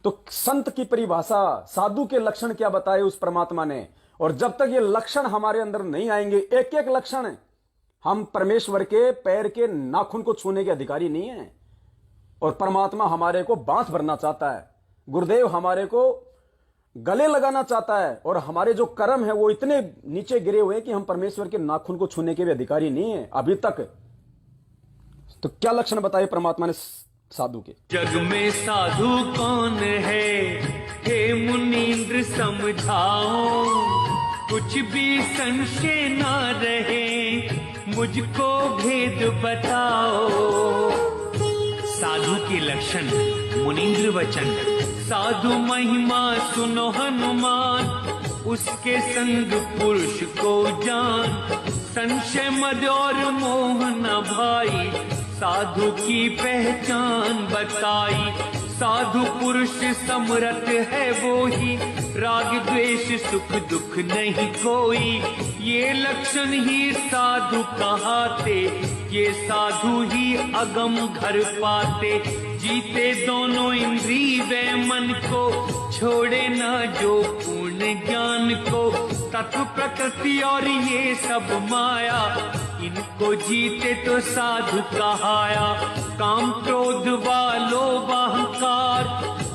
तो संत की परिभाषा, साधु के लक्षण क्या बताए उस परमात्मा ने। और जब तक ये लक्षण हमारे अंदर नहीं आएंगे, एक एक लक्षण, हम परमेश्वर के पैर के नाखून को छूने के अधिकारी नहीं है। और परमात्मा हमारे को बांस भरना चाहता है, गुरुदेव हमारे को गले लगाना चाहता है। और हमारे जो कर्म है वो इतने नीचे गिरे हुए हैं कि हम परमेश्वर के नाखून को छूने के भी अधिकारी नहीं है अभी तक। तो क्या लक्षण बताए परमात्मा ने साधु के? जग में साधु कौन है, हे मुनींद्र समझाओ, कुछ भी संशय ना रहे, मुझको भेद बताओ। साधु के लक्षण मुनींद्र वचन, साधु महिमा सुनो हनुमान, उसके संग पुरुष को जान, संशय मद और मोह न भाई, साधु की पहचान बताई। साधु पुरुष समरथ है वो ही, राग द्वेष सुख दुख नहीं कोई, ये लक्षण ही साधु कहाते, ये साधु ही अगम घर पाते। जीते दोनों इंद्री व मन को, छोड़े ना जो पूर्ण ज्ञान को, तत्व प्रकृति और ये सब माया, इनको जीते तो साधु कहाया। काम क्रोध वालो अहंकार,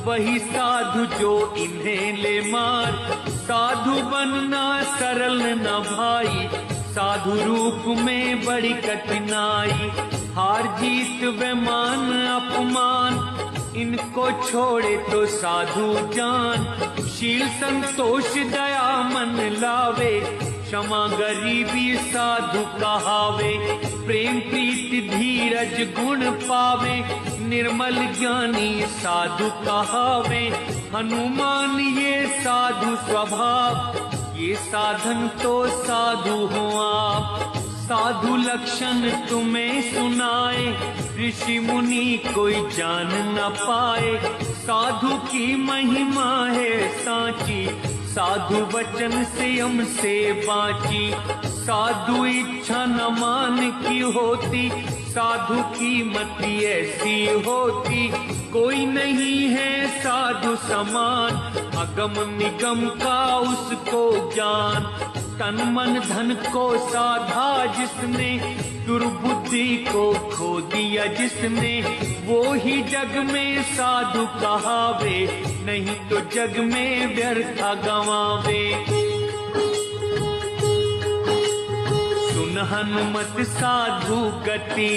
वही साधु जो इन्हें ले मार। साधु बनना सरल न भाई, साधु रूप में बड़ी कठिनाई। हार जीत व मान अपमान, इनको छोड़े तो साधु जान। शील संतोष दया मन लावे, क्षमा गरीबी साधु कहावे। प्रेम प्रीति धीरज गुण पावे, निर्मल ज्ञानी साधु कहावे। हनुमान ये साधु स्वभाव, ये साधन तो साधु हो आप। साधु लक्षण तुम्हें सुनाए, ऋषि मुनि कोई जान न पाए। साधु की महिमा है सांची, साधु वचन से हमसे बाँची। साधु इच्छा न मान की होती, साधु की मति ऐसी होती। कोई नहीं है साधु समान, अगम निगम का उसको ज्ञान। तन मन धन को साधा जिसने, दुर्बुद्धि को खो दिया जिसने, वो ही जग में साधु कहावे, नहीं तो जग में व्यर्थ गवावे। सुन हनुमत साधु गति,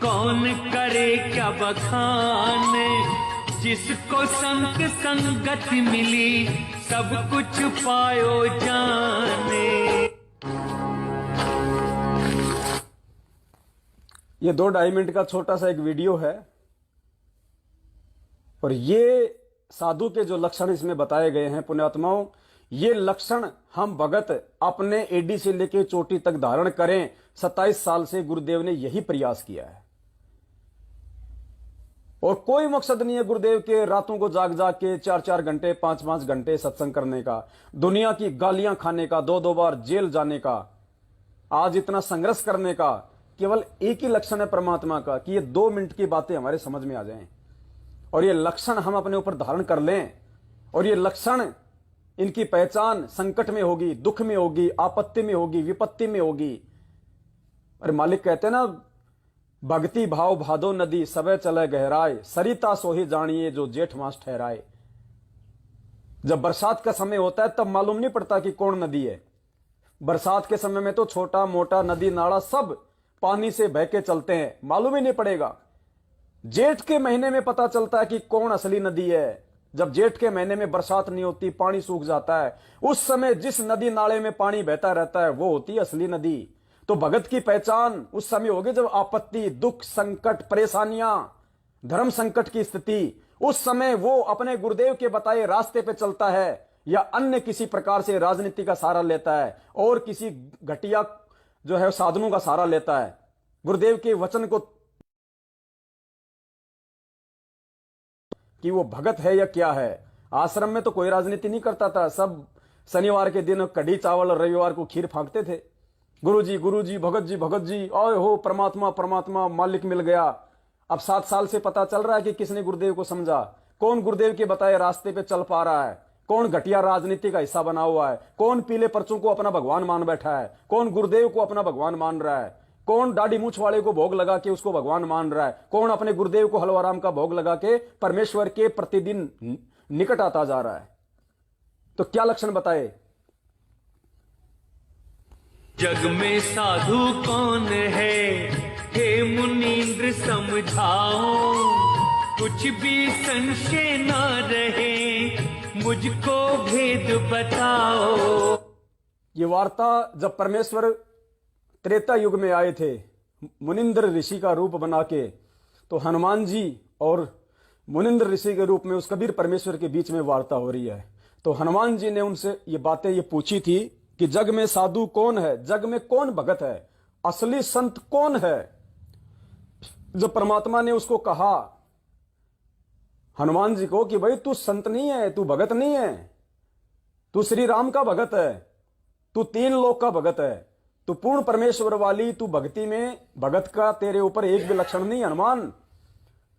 कौन करे क्या बखान। जिसको संत संगत मिली, सब कुछ पायो जाने। ये 2-2.5 मिनट का छोटा सा एक वीडियो है, और ये साधु के जो लक्षण इसमें बताए गए हैं पुण्यात्माओं, ये लक्षण हम भगत अपने एडी से लेकर चोटी तक धारण करें। 27 साल से गुरुदेव ने यही प्रयास किया है, और कोई मकसद नहीं है गुरुदेव के रातों को जाग जाग के 4-4 घंटे 5-5 घंटे सत्संग करने का, दुनिया की गालियां खाने का, 2-2 बार जेल जाने का, आज इतना संघर्ष करने का। केवल एक ही लक्षण है परमात्मा का कि ये 2 मिनट की बातें हमारे समझ में आ जाएं, और ये लक्षण हम अपने ऊपर धारण कर लें। और ये लक्षण, इनकी पहचान संकट में होगी, दुख में होगी, आपत्ति में होगी, विपत्ति में होगी। अरे मालिक कहते हैं ना, भक्ति भाव भादो नदी, सबे चले गहराए, सरिता सोही जानिए जो जेठ मास ठहराए। जब बरसात का समय होता है तब मालूम नहीं पड़ता कि कौन नदी है। बरसात के समय में तो छोटा मोटा नदी नाला सब पानी से बह के चलते हैं, मालूम ही नहीं पड़ेगा। जेठ के महीने में पता चलता है कि कौन असली नदी है। जब जेठ के महीने में बरसात नहीं होती, पानी सूख जाता है, उस समय जिस नदी नाले में पानी बहता रहता है वो होती है असली नदी। तो भगत की पहचान उस समय होगी जब आपत्ति, दुख, संकट, परेशानियां, धर्म संकट की स्थिति, उस समय वो अपने गुरुदेव के बताए रास्ते पे चलता है, या अन्य किसी प्रकार से राजनीति का सहारा लेता है, और किसी घटिया जो है साधनों का सहारा लेता है। गुरुदेव के वचन को कि वो भगत है या क्या है। आश्रम में तो कोई राजनीति नहीं करता था, सब शनिवार के दिन कढ़ी चावल और रविवार को खीर फांकते थे। गुरुजी गुरुजी, भगत जी भगत जी, ओए हो परमात्मा परमात्मा, मालिक मिल गया। अब 7 साल से पता चल रहा है कि किसने गुरुदेव को समझा, कौन गुरुदेव के बताए रास्ते पे चल पा रहा है, कौन घटिया राजनीति का हिस्सा बना हुआ है, कौन पीले पर्चों को अपना भगवान मान बैठा है, कौन गुरुदेव को अपना भगवान मान रहा है, कौन दाढ़ी मूछ वाले को भोग लगा के उसको भगवान मान रहा है, कौन अपने गुरुदेव को हलवाराम का भोग लगा के परमेश्वर के प्रतिदिन निकट आता जा रहा है। तो क्या लक्षण बताए? जग में साधु कौन है, हे मुनींद्र समझाओ, कुछ भी संशय न रहे, मुझको भेद बताओ। ये वार्ता जब परमेश्वर त्रेता युग में आए थे मुनिंद्र ऋषि का रूप बना के, तो हनुमान जी और मुनिंद्र ऋषि के रूप में उस कबीर परमेश्वर के बीच में वार्ता हो रही है। तो हनुमान जी ने उनसे ये बातें ये पूछी थी कि जग में साधु कौन है, जग में कौन भगत है, असली संत कौन है। जब परमात्मा ने उसको कहा हनुमान जी को कि भाई तू संत नहीं है, तू भगत नहीं है, तू श्री राम का भगत है, तू तीन लोक का भगत है, तू पूर्ण परमेश्वर वाली, तू भक्ति में भगत का तेरे ऊपर एक भी लक्षण नहीं हनुमान।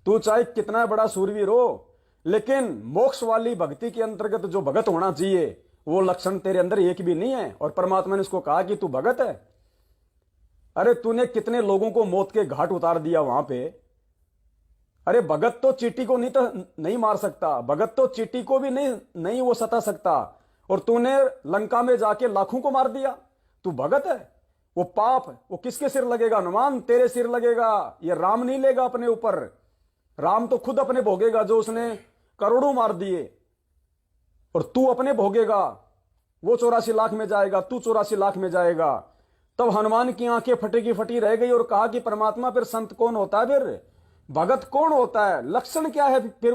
तू चाहे कितना बड़ा सूरवीर हो, लेकिन मोक्ष वाली भक्ति के अंतर्गत जो भगत होना चाहिए वो लक्षण तेरे अंदर एक भी नहीं है। और परमात्मा ने उसको कहा कि तू भगत है। अरे तूने कितने लोगों को मौत के घाट उतार दिया वहां पे। अरे भगत तो चींटी को नहीं मार सकता, भगत तो चींटी को भी नहीं वो सता सकता, और तूने लंका में जाके लाखों को मार दिया। तू भगत है। वो पाप वो किसके सिर लगेगा हनुमान? तेरे सिर लगेगा। ये राम नहीं लेगा अपने ऊपर, राम तो खुद अपने भोगेगा जो उसने करोड़ों मार दिए, और तू अपने भोगेगा। वो 84 लाख में जाएगा, तू 84 लाख में जाएगा। तब हनुमान की आंखें फटी रह गई और कहा कि परमात्मा फिर संत कौन होता है, फिर भगत कौन होता है, लक्षण क्या है फिर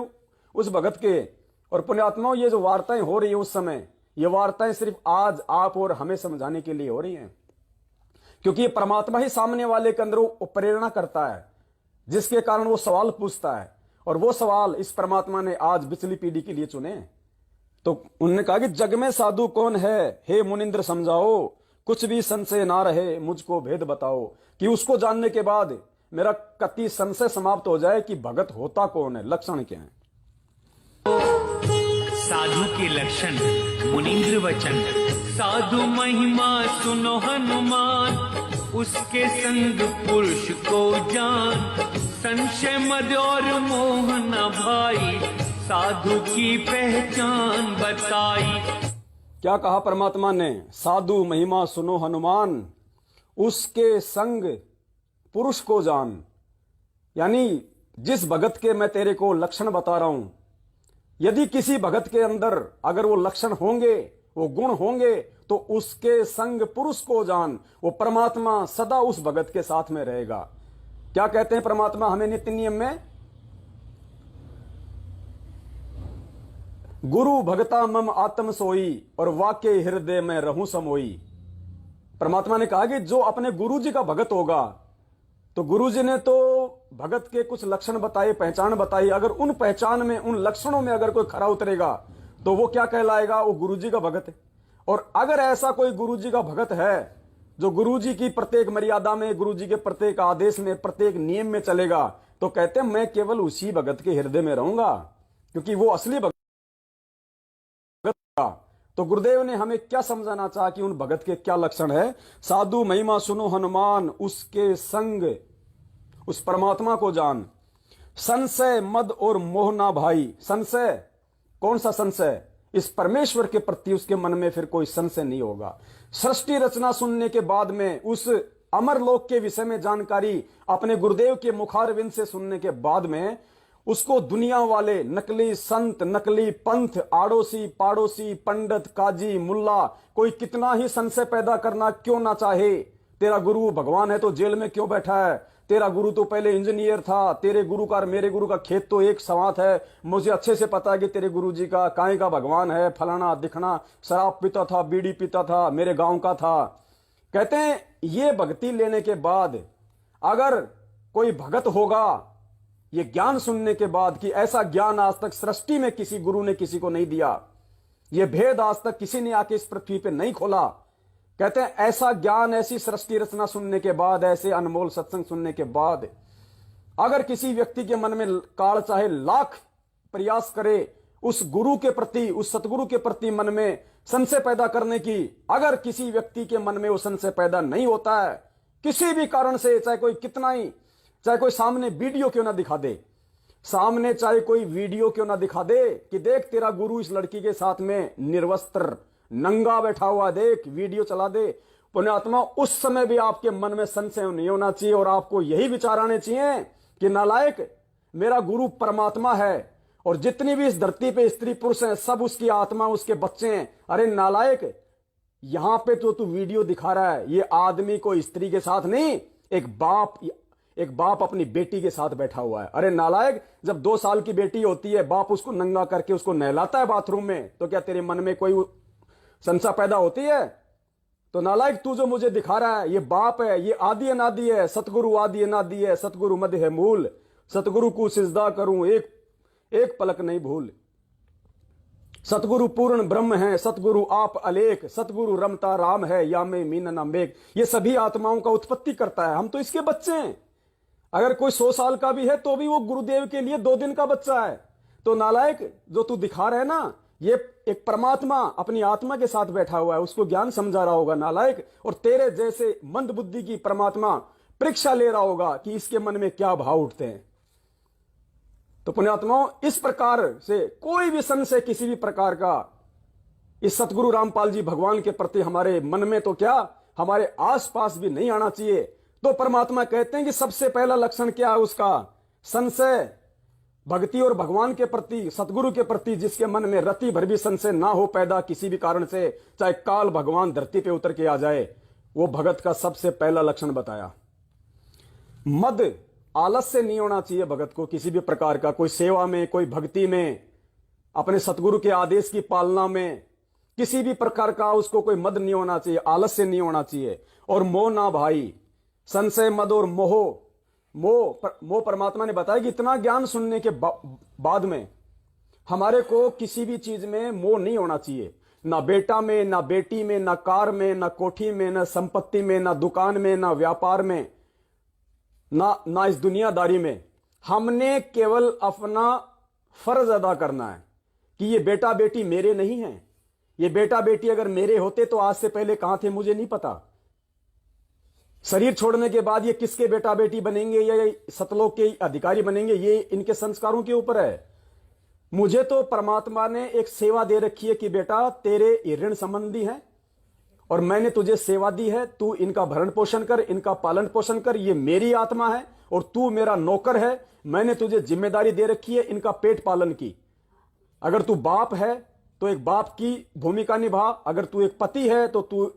उस भगत के। और पुण्यात्माओं ये जो वार्ताएं हो रही है उस समय, ये वार्ताएं सिर्फ आज आप और हमें समझाने के लिए हो रही हैं, क्योंकि ये परमात्मा ही सामने वाले के अंदर प्रेरणा करता है, जिसके कारण वो सवाल पूछता है। और वो सवाल इस परमात्मा ने आज पिछली पीढ़ी के लिए चुने। तो उन्होंने कहा कि जग में साधु कौन है, हे मुनिंद्र समझाओ, कुछ भी संशय ना रहे, मुझको भेद बताओ। कि उसको जानने के बाद मेरा कति संशय समाप्त हो जाए कि भगत होता कौन है, लक्षण क्या है। साधु के लक्षण मुनींद्र वचन, साधु महिमा सुनो हनुमान, उसके संग पुरुष को जान, संशय मद और मोह न भाई, साधु की पहचान बताई। क्या कहा परमात्मा ने? साधु महिमा सुनो हनुमान, उसके संग पुरुष को जान। यानी जिस भगत के मैं तेरे को लक्षण बता रहा हूं, यदि किसी भगत के अंदर अगर वो लक्षण होंगे, वो गुण होंगे, तो उसके संग पुरुष को जान। वो परमात्मा सदा उस भगत के साथ में रहेगा। क्या कहते हैं परमात्मा हमें नित्य नियम में? गुरु भगता मम आत्म सोई, और वाक्य हृदय में रहूं समोई। परमात्मा ने कहा कि जो अपने गुरु जी का भगत होगा, तो गुरु जी ने तो भगत के कुछ लक्षण बताए, पहचान बताई। अगर उन पहचान में, उन लक्षणों में अगर कोई खरा उतरेगा, तो वो क्या कहलाएगा? वो गुरु जी का भगत है। और अगर ऐसा कोई गुरु जी का भगत है जो गुरु जी की प्रत्येक मर्यादा में, गुरु जी के प्रत्येक आदेश में, प्रत्येक नियम में चलेगा, तो कहते हैं मैं केवल उसी भगत के हृदय में रहूंगा, क्योंकि वो असली भगत। तो गुरुदेव ने हमें क्या समझाना चाहा कि उन भगत के क्या लक्षण है? साधु महिमा सुनो हनुमान, उसके संग उस परमात्मा को जान, संशय मद और मोह ना भाई। संशय, कौन सा संशय? इस परमेश्वर के प्रति उसके मन में फिर कोई संशय नहीं होगा। सृष्टि रचना सुनने के बाद में, उस अमर लोक के विषय में जानकारी अपने गुरुदेव के मुखारविंद से सुनने के बाद में, उसको दुनिया वाले नकली संत, नकली पंथ, आड़ोसी पाड़ोसी, पंडित, काजी, मुल्ला, कोई कितना ही संशय पैदा करना क्यों ना चाहे। तेरा गुरु भगवान है तो जेल में क्यों बैठा है? तेरा गुरु तो पहले इंजीनियर था, तेरे गुरु का और मेरे गुरु का खेत तो एक सवात है। मुझे अच्छे से पता है कि तेरे गुरु जी का काय का भगवान है, फलाना दिखना, शराब पीता था, बीड़ी पीता था, मेरे गांव का था। कहते हैं ये भक्ति लेने के बाद अगर कोई भगत होगा, ये ज्ञान सुनने के बाद कि ऐसा ज्ञान आज तक सृष्टि में किसी गुरु ने किसी को नहीं दिया, ये भेद आज तक किसी ने आके इस पृथ्वी पे नहीं खोला। कहते हैं ऐसा ज्ञान, ऐसी सृष्टि रचना सुनने के बाद, ऐसे अनमोल सत्संग सुनने के बाद, अगर किसी व्यक्ति के मन में काल चाहे लाख प्रयास करे उस गुरु के प्रति, उस सतगुरु के प्रति मन में संशय पैदा करने की। अगर किसी व्यक्ति के मन में वो संशय पैदा नहीं होता है किसी भी कारण से, चाहे कोई कितना ही, चाहे कोई सामने वीडियो क्यों ना दिखा दे, सामने चाहे कोई वीडियो क्यों ना दिखा दे कि देख तेरा गुरु इस लड़की के साथ में निर्वस्त्र नंगा बैठा हुआ, देख वीडियो चला दे, पुण्यात्मा उस समय भी आपके मन में संशय नहीं होना चाहिए और आपको यही विचार आने चाहिए कि नालायक, मेरा गुरु परमात्मा है और जितनी भी इस धरती पे स्त्री पुरुष हैं सब उसकी आत्मा, उसके बच्चे हैं। अरे नालायक, यहां पे तो तू वीडियो दिखा रहा है, ये आदमी को स्त्री के साथ नहीं, एक बाप अपनी बेटी के साथ बैठा हुआ है। अरे नालायक, जब 2 साल की बेटी होती है, बाप उसको नंगा करके उसको नहलाता है बाथरूम में, तो क्या तेरे मन में कोई संशय पैदा होती है? तो नालायक, तू जो मुझे दिखा रहा है ये बाप है, ये आदि अनादि है, सतगुरु आदि अनादि है, सतगुरु मध्य है मूल, सतगुरु को सिजदा करूं एक पलक नहीं भूल। सतगुरु पूर्ण ब्रह्म है, सतगुरु आप अलेख, सतगुरु रमता राम है, या में मीन नामेक। ये सभी आत्माओं का उत्पत्ति करता है, हम तो इसके बच्चे हैं। अगर कोई 100 साल का भी है तो भी वो गुरुदेव के लिए 2 दिन का बच्चा है। तो नालायक, जो तू दिखा रहा है ना, ये एक परमात्मा अपनी आत्मा के साथ बैठा हुआ है, उसको ज्ञान समझा रहा होगा नालायक, और तेरे जैसे मंद बुद्धि की परमात्मा परीक्षा ले रहा होगा कि इसके मन में क्या भाव उठते हैं। तो पुण्यात्माओं, इस प्रकार से कोई भी संशय किसी भी प्रकार का इस सतगुरु रामपाल जी भगवान के प्रति हमारे मन में तो क्या, हमारे आसपास भी नहीं आना चाहिए। तो परमात्मा कहते हैं कि सबसे पहला लक्षण क्या है उसका? संशय। भक्ति और भगवान के प्रति, सतगुरु के प्रति जिसके मन में रति भर भी संशय ना हो पैदा किसी भी कारण से, चाहे काल भगवान धरती पे उतर के आ जाए, वो भगत का सबसे पहला लक्षण बताया। मद, आलस्य नहीं होना चाहिए भगत को किसी भी प्रकार का, कोई सेवा में, कोई भक्ति में, अपने सतगुरु के आदेश की पालना में, किसी भी प्रकार का उसको कोई मद नहीं होना चाहिए, आलस्य नहीं होना चाहिए। और मोह ना भाई, संशय, मद और मोह परमात्मा ने बताया कि इतना ज्ञान सुनने के बाद में हमारे को किसी भी चीज में मोह नहीं होना चाहिए, ना बेटा में, ना बेटी में, ना कार में, ना कोठी में, ना संपत्ति में, ना दुकान में, ना व्यापार में, ना इस दुनियादारी में। हमने केवल अपना फर्ज अदा करना है कि ये बेटा बेटी मेरे नहीं हैं। ये बेटा बेटी अगर मेरे होते तो आज से पहले कहां थे मुझे नहीं पता। शरीर छोड़ने के बाद ये किसके बेटा बेटी बनेंगे या सतलोक के अधिकारी बनेंगे, ये इनके संस्कारों के ऊपर है। मुझे तो परमात्मा ने एक सेवा दे रखी है कि बेटा तेरे ऋण संबंधी हैं और मैंने तुझे सेवा दी है, तू इनका भरण पोषण कर, इनका पालन पोषण कर, ये मेरी आत्मा है और तू मेरा नौकर है। मैंने तुझे जिम्मेदारी दे रखी है इनका पेट पालन की। अगर तू बाप है तो एक बाप की भूमिका निभा, अगर तू एक पति है तो तू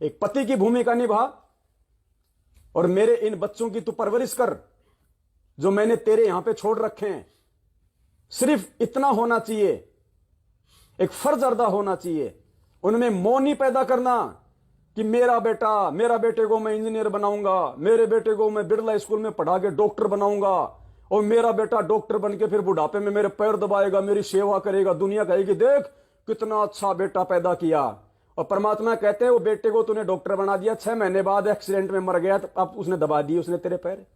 एक पति की भूमिका निभा, और मेरे इन बच्चों की तू परवरिश कर जो मैंने तेरे यहां पे छोड़ रखे हैं। सिर्फ इतना होना चाहिए, एक फर्ज अदा होना चाहिए। उनमें मोह नहीं पैदा करना कि मेरे बेटे को मैं इंजीनियर बनाऊंगा, मेरे बेटे को मैं बिरला स्कूल में पढ़ा के डॉक्टर बनाऊंगा, और मेरा बेटा डॉक्टर बन के फिर बुढ़ापे में मेरे पैर दबाएगा, मेरी सेवा करेगा, दुनिया कहेगी देख कितना अच्छा बेटा पैदा किया। और परमात्मा कहते हैं वो बेटे को तूने डॉक्टर बना दिया, 6 महीने बाद एक्सीडेंट में मर गया, तो अब उसने दबा दिए उसने तेरे पैर।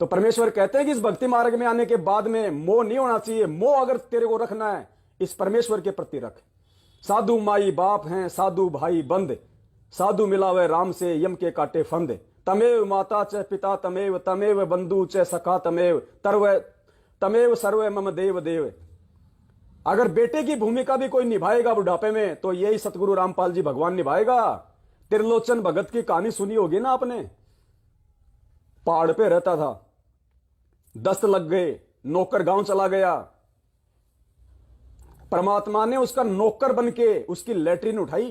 तो परमेश्वर कहते हैं कि इस भक्ति मार्ग में आने के बाद में मोह नहीं होना चाहिए। मोह अगर तेरे को रखना है इस परमेश्वर के प्रति रख। साधु माई बाप हैं, साधु भाई बंद, साधु मिलावे राम से यम के काटे फंद। तमेव माता च पिता तमेव, तमेव बंधु च सखा तमेव, तमेव सर्वे मम देव देव। अगर बेटे की भूमिका भी कोई निभाएगा बुढ़ापे में तो यही सतगुरु रामपाल जी भगवान निभाएगा। त्रिलोचन भगत की कहानी सुनी होगी ना आपने। पहाड़ पे रहता था, दस्त लग गए, नौकर गांव चला गया, परमात्मा ने उसका नौकर बनके उसकी लैट्रिन उठाई।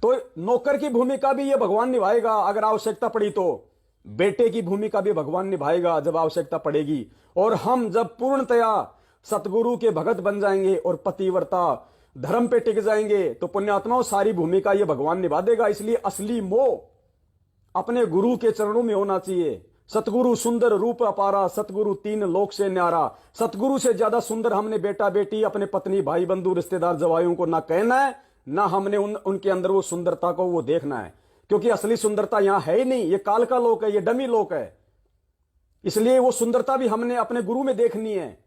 तो नौकर की भूमिका भी ये भगवान निभाएगा अगर आवश्यकता पड़ी तो, बेटे की भूमिका भी भगवान निभाएगा जब आवश्यकता पड़ेगी। और हम जब पूर्णतया सतगुरु के भगत बन जाएंगे और पतिव्रता धर्म पे टिक जाएंगे तो पुण्यात्माओं सारी भूमिका ये भगवान निभा देगा। इसलिए असली मोह अपने गुरु के चरणों में होना चाहिए। सतगुरु सुंदर रूप अपारा, सतगुरु 3 लोक से न्यारा। सतगुरु से ज्यादा सुंदर हमने बेटा बेटी, अपने पत्नी भाई बंधु रिश्तेदार जवाइयों को ना कहना है, ना हमने उनके अंदर वो सुंदरता को वो देखना है, क्योंकि असली सुंदरता यहां है ही नहीं। ये काल का लोक है, ये डमी लोक है। इसलिए वो सुंदरता भी हमने अपने गुरु में देखनी है।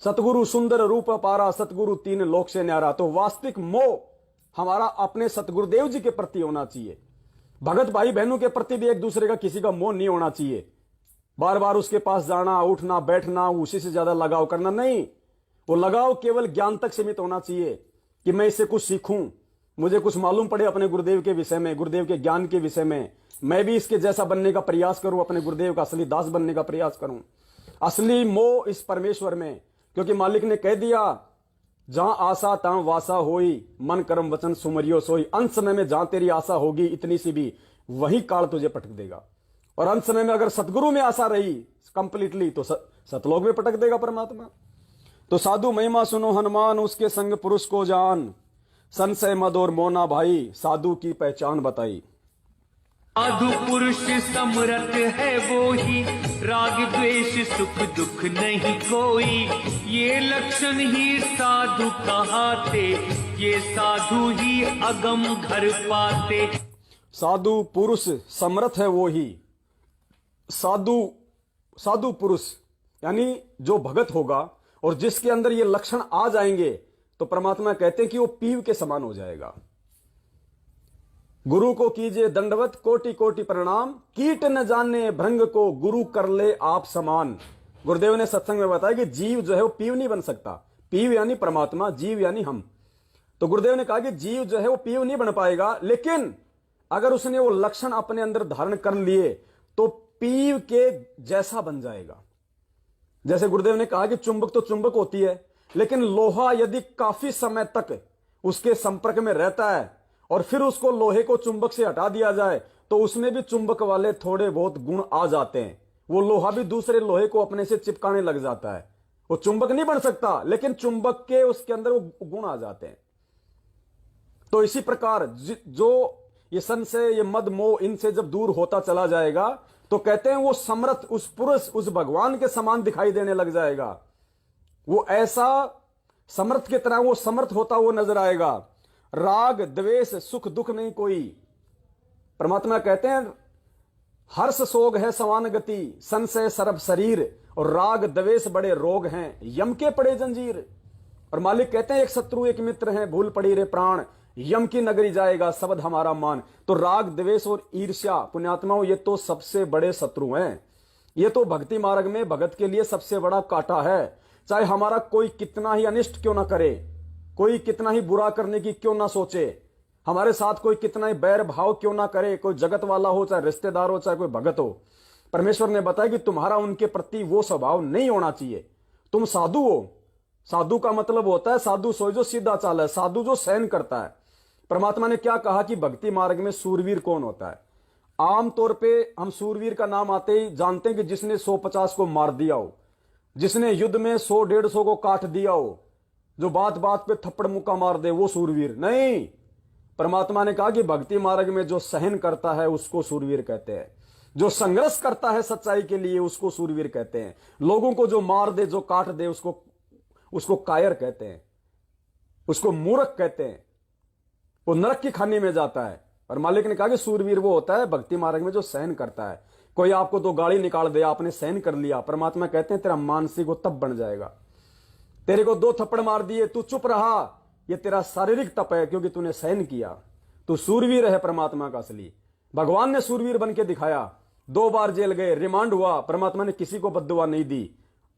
सतगुरु सुंदर रूप अपारा, सतगुरु तीन लोक से न्यारा। तो वास्तविक मोह हमारा अपने सतगुरुदेव जी के प्रति होना चाहिए। भगत भाई बहनों के प्रति भी एक दूसरे का किसी का मोह नहीं होना चाहिए। बार बार उसके पास जाना, उठना, बैठना, उसी से ज्यादा लगाव करना नहीं। वो लगाव केवल ज्ञान तक सीमित होना चाहिए कि मैं इससे कुछ सीखूं, मुझे कुछ मालूम पड़े अपने गुरुदेव के विषय में, गुरुदेव के ज्ञान के विषय में, मैं भी इसके जैसा बनने का प्रयास करूं, अपने गुरुदेव का असली दास बनने का प्रयास करूं। असली मोह इस परमेश्वर में, क्योंकि मालिक ने कह दिया जहां आशा तहां वासा होई, मन कर्म वचन सुमरियो सोई। अंत समय में जहां तेरी आशा होगी इतनी सी भी, वही काल तुझे पटक देगा। और अंत समय में अगर सतगुरु में आशा रही कंप्लीटली तो सतलोक में पटक देगा परमात्मा। तो साधु महिमा सुनो हनुमान, उसके संग पुरुष को जान, संशय मद और मोना भाई, साधु की पहचान बताई। साधु पुरुष समरथ है वो ही, राग द्वेष सुख दुख नहीं कोई। ये लक्षण ही साधु कहाते, ये साधु ही अगम घर पाते। साधु पुरुष समर्थ है वो ही। साधु पुरुष यानी जो भगत होगा और जिसके अंदर ये लक्षण आ जाएंगे तो परमात्मा कहते हैं कि वो पीव के समान हो जाएगा। गुरु को कीजिए दंडवत कोटि कोटि प्रणाम, कीट न जाने भृंग को गुरु कर ले आप समान। गुरुदेव ने सत्संग में बताया कि जीव जो है वो पीव नहीं बन सकता। पीव यानी परमात्मा, जीव यानी हम। तो गुरुदेव ने कहा कि जीव जो है वो पीव नहीं बन पाएगा, लेकिन अगर उसने वो लक्षण अपने अंदर धारण कर लिए तो पीव के जैसा बन जाएगा। जैसे गुरुदेव ने कहा कि चुंबक तो चुंबक होती है, लेकिन लोहा यदि काफी समय तक उसके संपर्क में रहता है और फिर उसको लोहे को चुंबक से हटा दिया जाए तो उसमें भी चुंबक वाले थोड़े बहुत गुण आ जाते हैं। वो लोहा भी दूसरे लोहे को अपने से चिपकाने लग जाता है। वो चुंबक नहीं बन सकता, लेकिन चुंबक के उसके अंदर वो गुण आ जाते हैं। तो इसी प्रकार जो ये संशय, ये मद मोह, इनसे जब दूर होता चला जाएगा तो कहते हैं वो समर्थ, उस पुरुष, उस भगवान के समान दिखाई देने लग जाएगा। वो ऐसा समर्थ की तरह वो समर्थ होता हुआ नजर आएगा। राग द्वेष सुख दुख नहीं कोई। परमात्मा कहते हैं हर्ष सोग है समान गति, संशय सरब शरीर, और राग द्वेष बड़े रोग हैं, यम के पड़े जंजीर। और मालिक कहते हैं एक शत्रु एक मित्र हैं, भूल पड़ी रे प्राण, यम की नगरी जाएगा शब्द हमारा मान। तो राग द्वेष और ईर्ष्या पुण्यात्माओं, ये तो सबसे बड़े शत्रु हैं। ये तो भक्ति मार्ग में भगत के लिए सबसे बड़ा कांटा है। चाहे हमारा कोई कितना ही अनिष्ट क्यों ना करे, कोई कितना ही बुरा करने की क्यों ना सोचे, हमारे साथ कोई कितना ही बैर भाव क्यों ना करे, कोई जगत वाला हो, चाहे रिश्तेदार हो, चाहे कोई भगत हो, परमेश्वर ने बताया कि तुम्हारा उनके प्रति वो स्वभाव नहीं होना चाहिए। तुम साधु हो। साधु का मतलब होता है साधु सोई जो सीधा चाल है, साधु जो सहन करता है। परमात्मा ने क्या कहा कि भक्ति मार्ग में सूरवीर कौन होता है? आमतौर पे हम सूरवीर का नाम आते ही जानते हैं कि जिसने 150 को मार दिया हो, जिसने युद्ध में 100-150 को काट दिया हो, जो बात बात पे थप्पड़ मुक्का मार दे, वो सूरवीर नहीं। परमात्मा ने कहा कि भक्ति मार्ग में जो सहन करता है उसको सूरवीर कहते हैं। जो संघर्ष करता है सच्चाई के लिए उसको सूरवीर कहते हैं। लोगों को जो मार दे, जो काट दे, उसको कायर कहते हैं, उसको मूर्ख कहते हैं। वो नरक की खानी में जाता है। और मालिक ने कहा कि सूरवीर वो होता है भक्ति मार्ग में जो सहन करता है। कोई आपको तो गाली निकाल दे, आपने सहन कर लिया, परमात्मा कहते हैं तेरा मानसिक वो तप बन जाएगा। तेरे को 2 थप्पड़ मार दिए, तू चुप रहा, ये तेरा शारीरिक तप है क्योंकि तूने सहन किया। तू सूरवीर है परमात्मा का असली। भगवान ने सूरवीर बन के दिखाया। 2 बार जेल गए, रिमांड हुआ, परमात्मा ने किसी को बद्दुआ नहीं दी।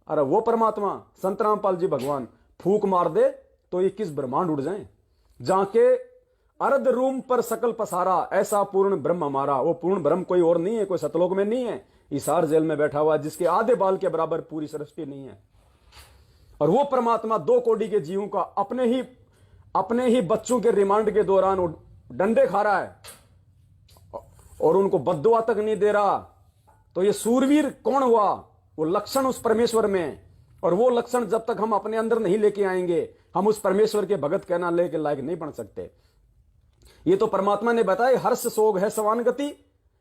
अरे वो परमात्मा संत रामपाल जी भगवान फूक मार दे तो 21 ब्रह्मांड उड़ जाए। जाके अर्ध रूम पर सकल पसारा, ऐसा पूर्ण ब्रह्म हमारा। वो पूर्ण ब्रह्म कोई और नहीं है, कोई सतलोक में नहीं है, इसार जेल में बैठा हुआ जिसके आधे बाल के बराबर पूरी सृष्टि नहीं है। और वो परमात्मा 2 कोटि के जीवों का अपने ही बच्चों के रिमांड के दौरान डंडे खा रहा है और उनको बद्दुआ तक नहीं दे रहा। तो ये सूरवीर कौन हुआ? वो लक्षण उस परमेश्वर में। और वो लक्षण जब तक हम अपने अंदर नहीं लेके आएंगे, हम उस परमेश्वर के भगत कहना लेके लायक नहीं बन सकते। ये तो परमात्मा ने बताया हर्ष सोग है समान गति।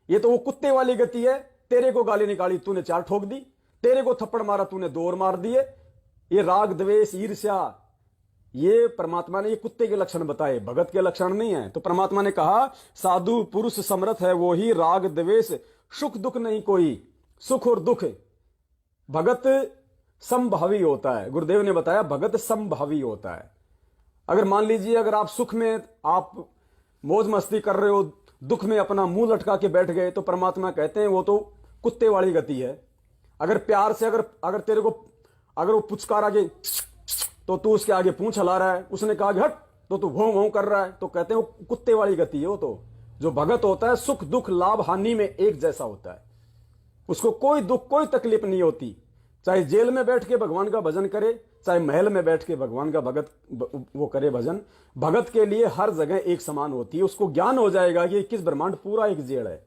ये तो वो कुत्ते वाली गति है। तेरे को गाली निकाली, तूने 4 ठोक दी। तेरे को थप्पड़ मारा, तूने 2 और मार दिए। ये राग द्वेष ईर्ष्या, ये परमात्मा ने ये कुत्ते के लक्षण बताए, भगत के लक्षण नहीं है। तो परमात्मा ने कहा साधु पुरुष समर्थ है वो ही, राग द्वेष सुख दुख नहीं कोई। सुख और दुख भगत समभावी होता है। गुरुदेव ने बताया भगत समभावी होता है। अगर मान लीजिए अगर आप सुख में आप मौज मस्ती कर रहे हो, दुख में अपना मुंह लटका के बैठ गए, तो परमात्मा कहते हैं वो तो कुत्ते वाली गति है। अगर प्यार से अगर तेरे को अगर वो पुचकार आगे तो तू उसके आगे पूंछ हिला रहा है, उसने कहा कि हट तो तू भों भों कर रहा है, तो कहते हैं वो कुत्ते वाली गति है। वो तो जो भगत होता है सुख दुख लाभ हानि में एक जैसा होता है, उसको कोई दुख कोई तकलीफ नहीं होती। चाहे जेल में बैठ के भगवान का भजन करे, चाहे महल में बैठ के भगवान का भगत वो करे भजन, भगत के लिए हर जगह एक समान होती है। उसको ज्ञान हो जाएगा कि किस ब्रह्मांड पूरा एक जेल है,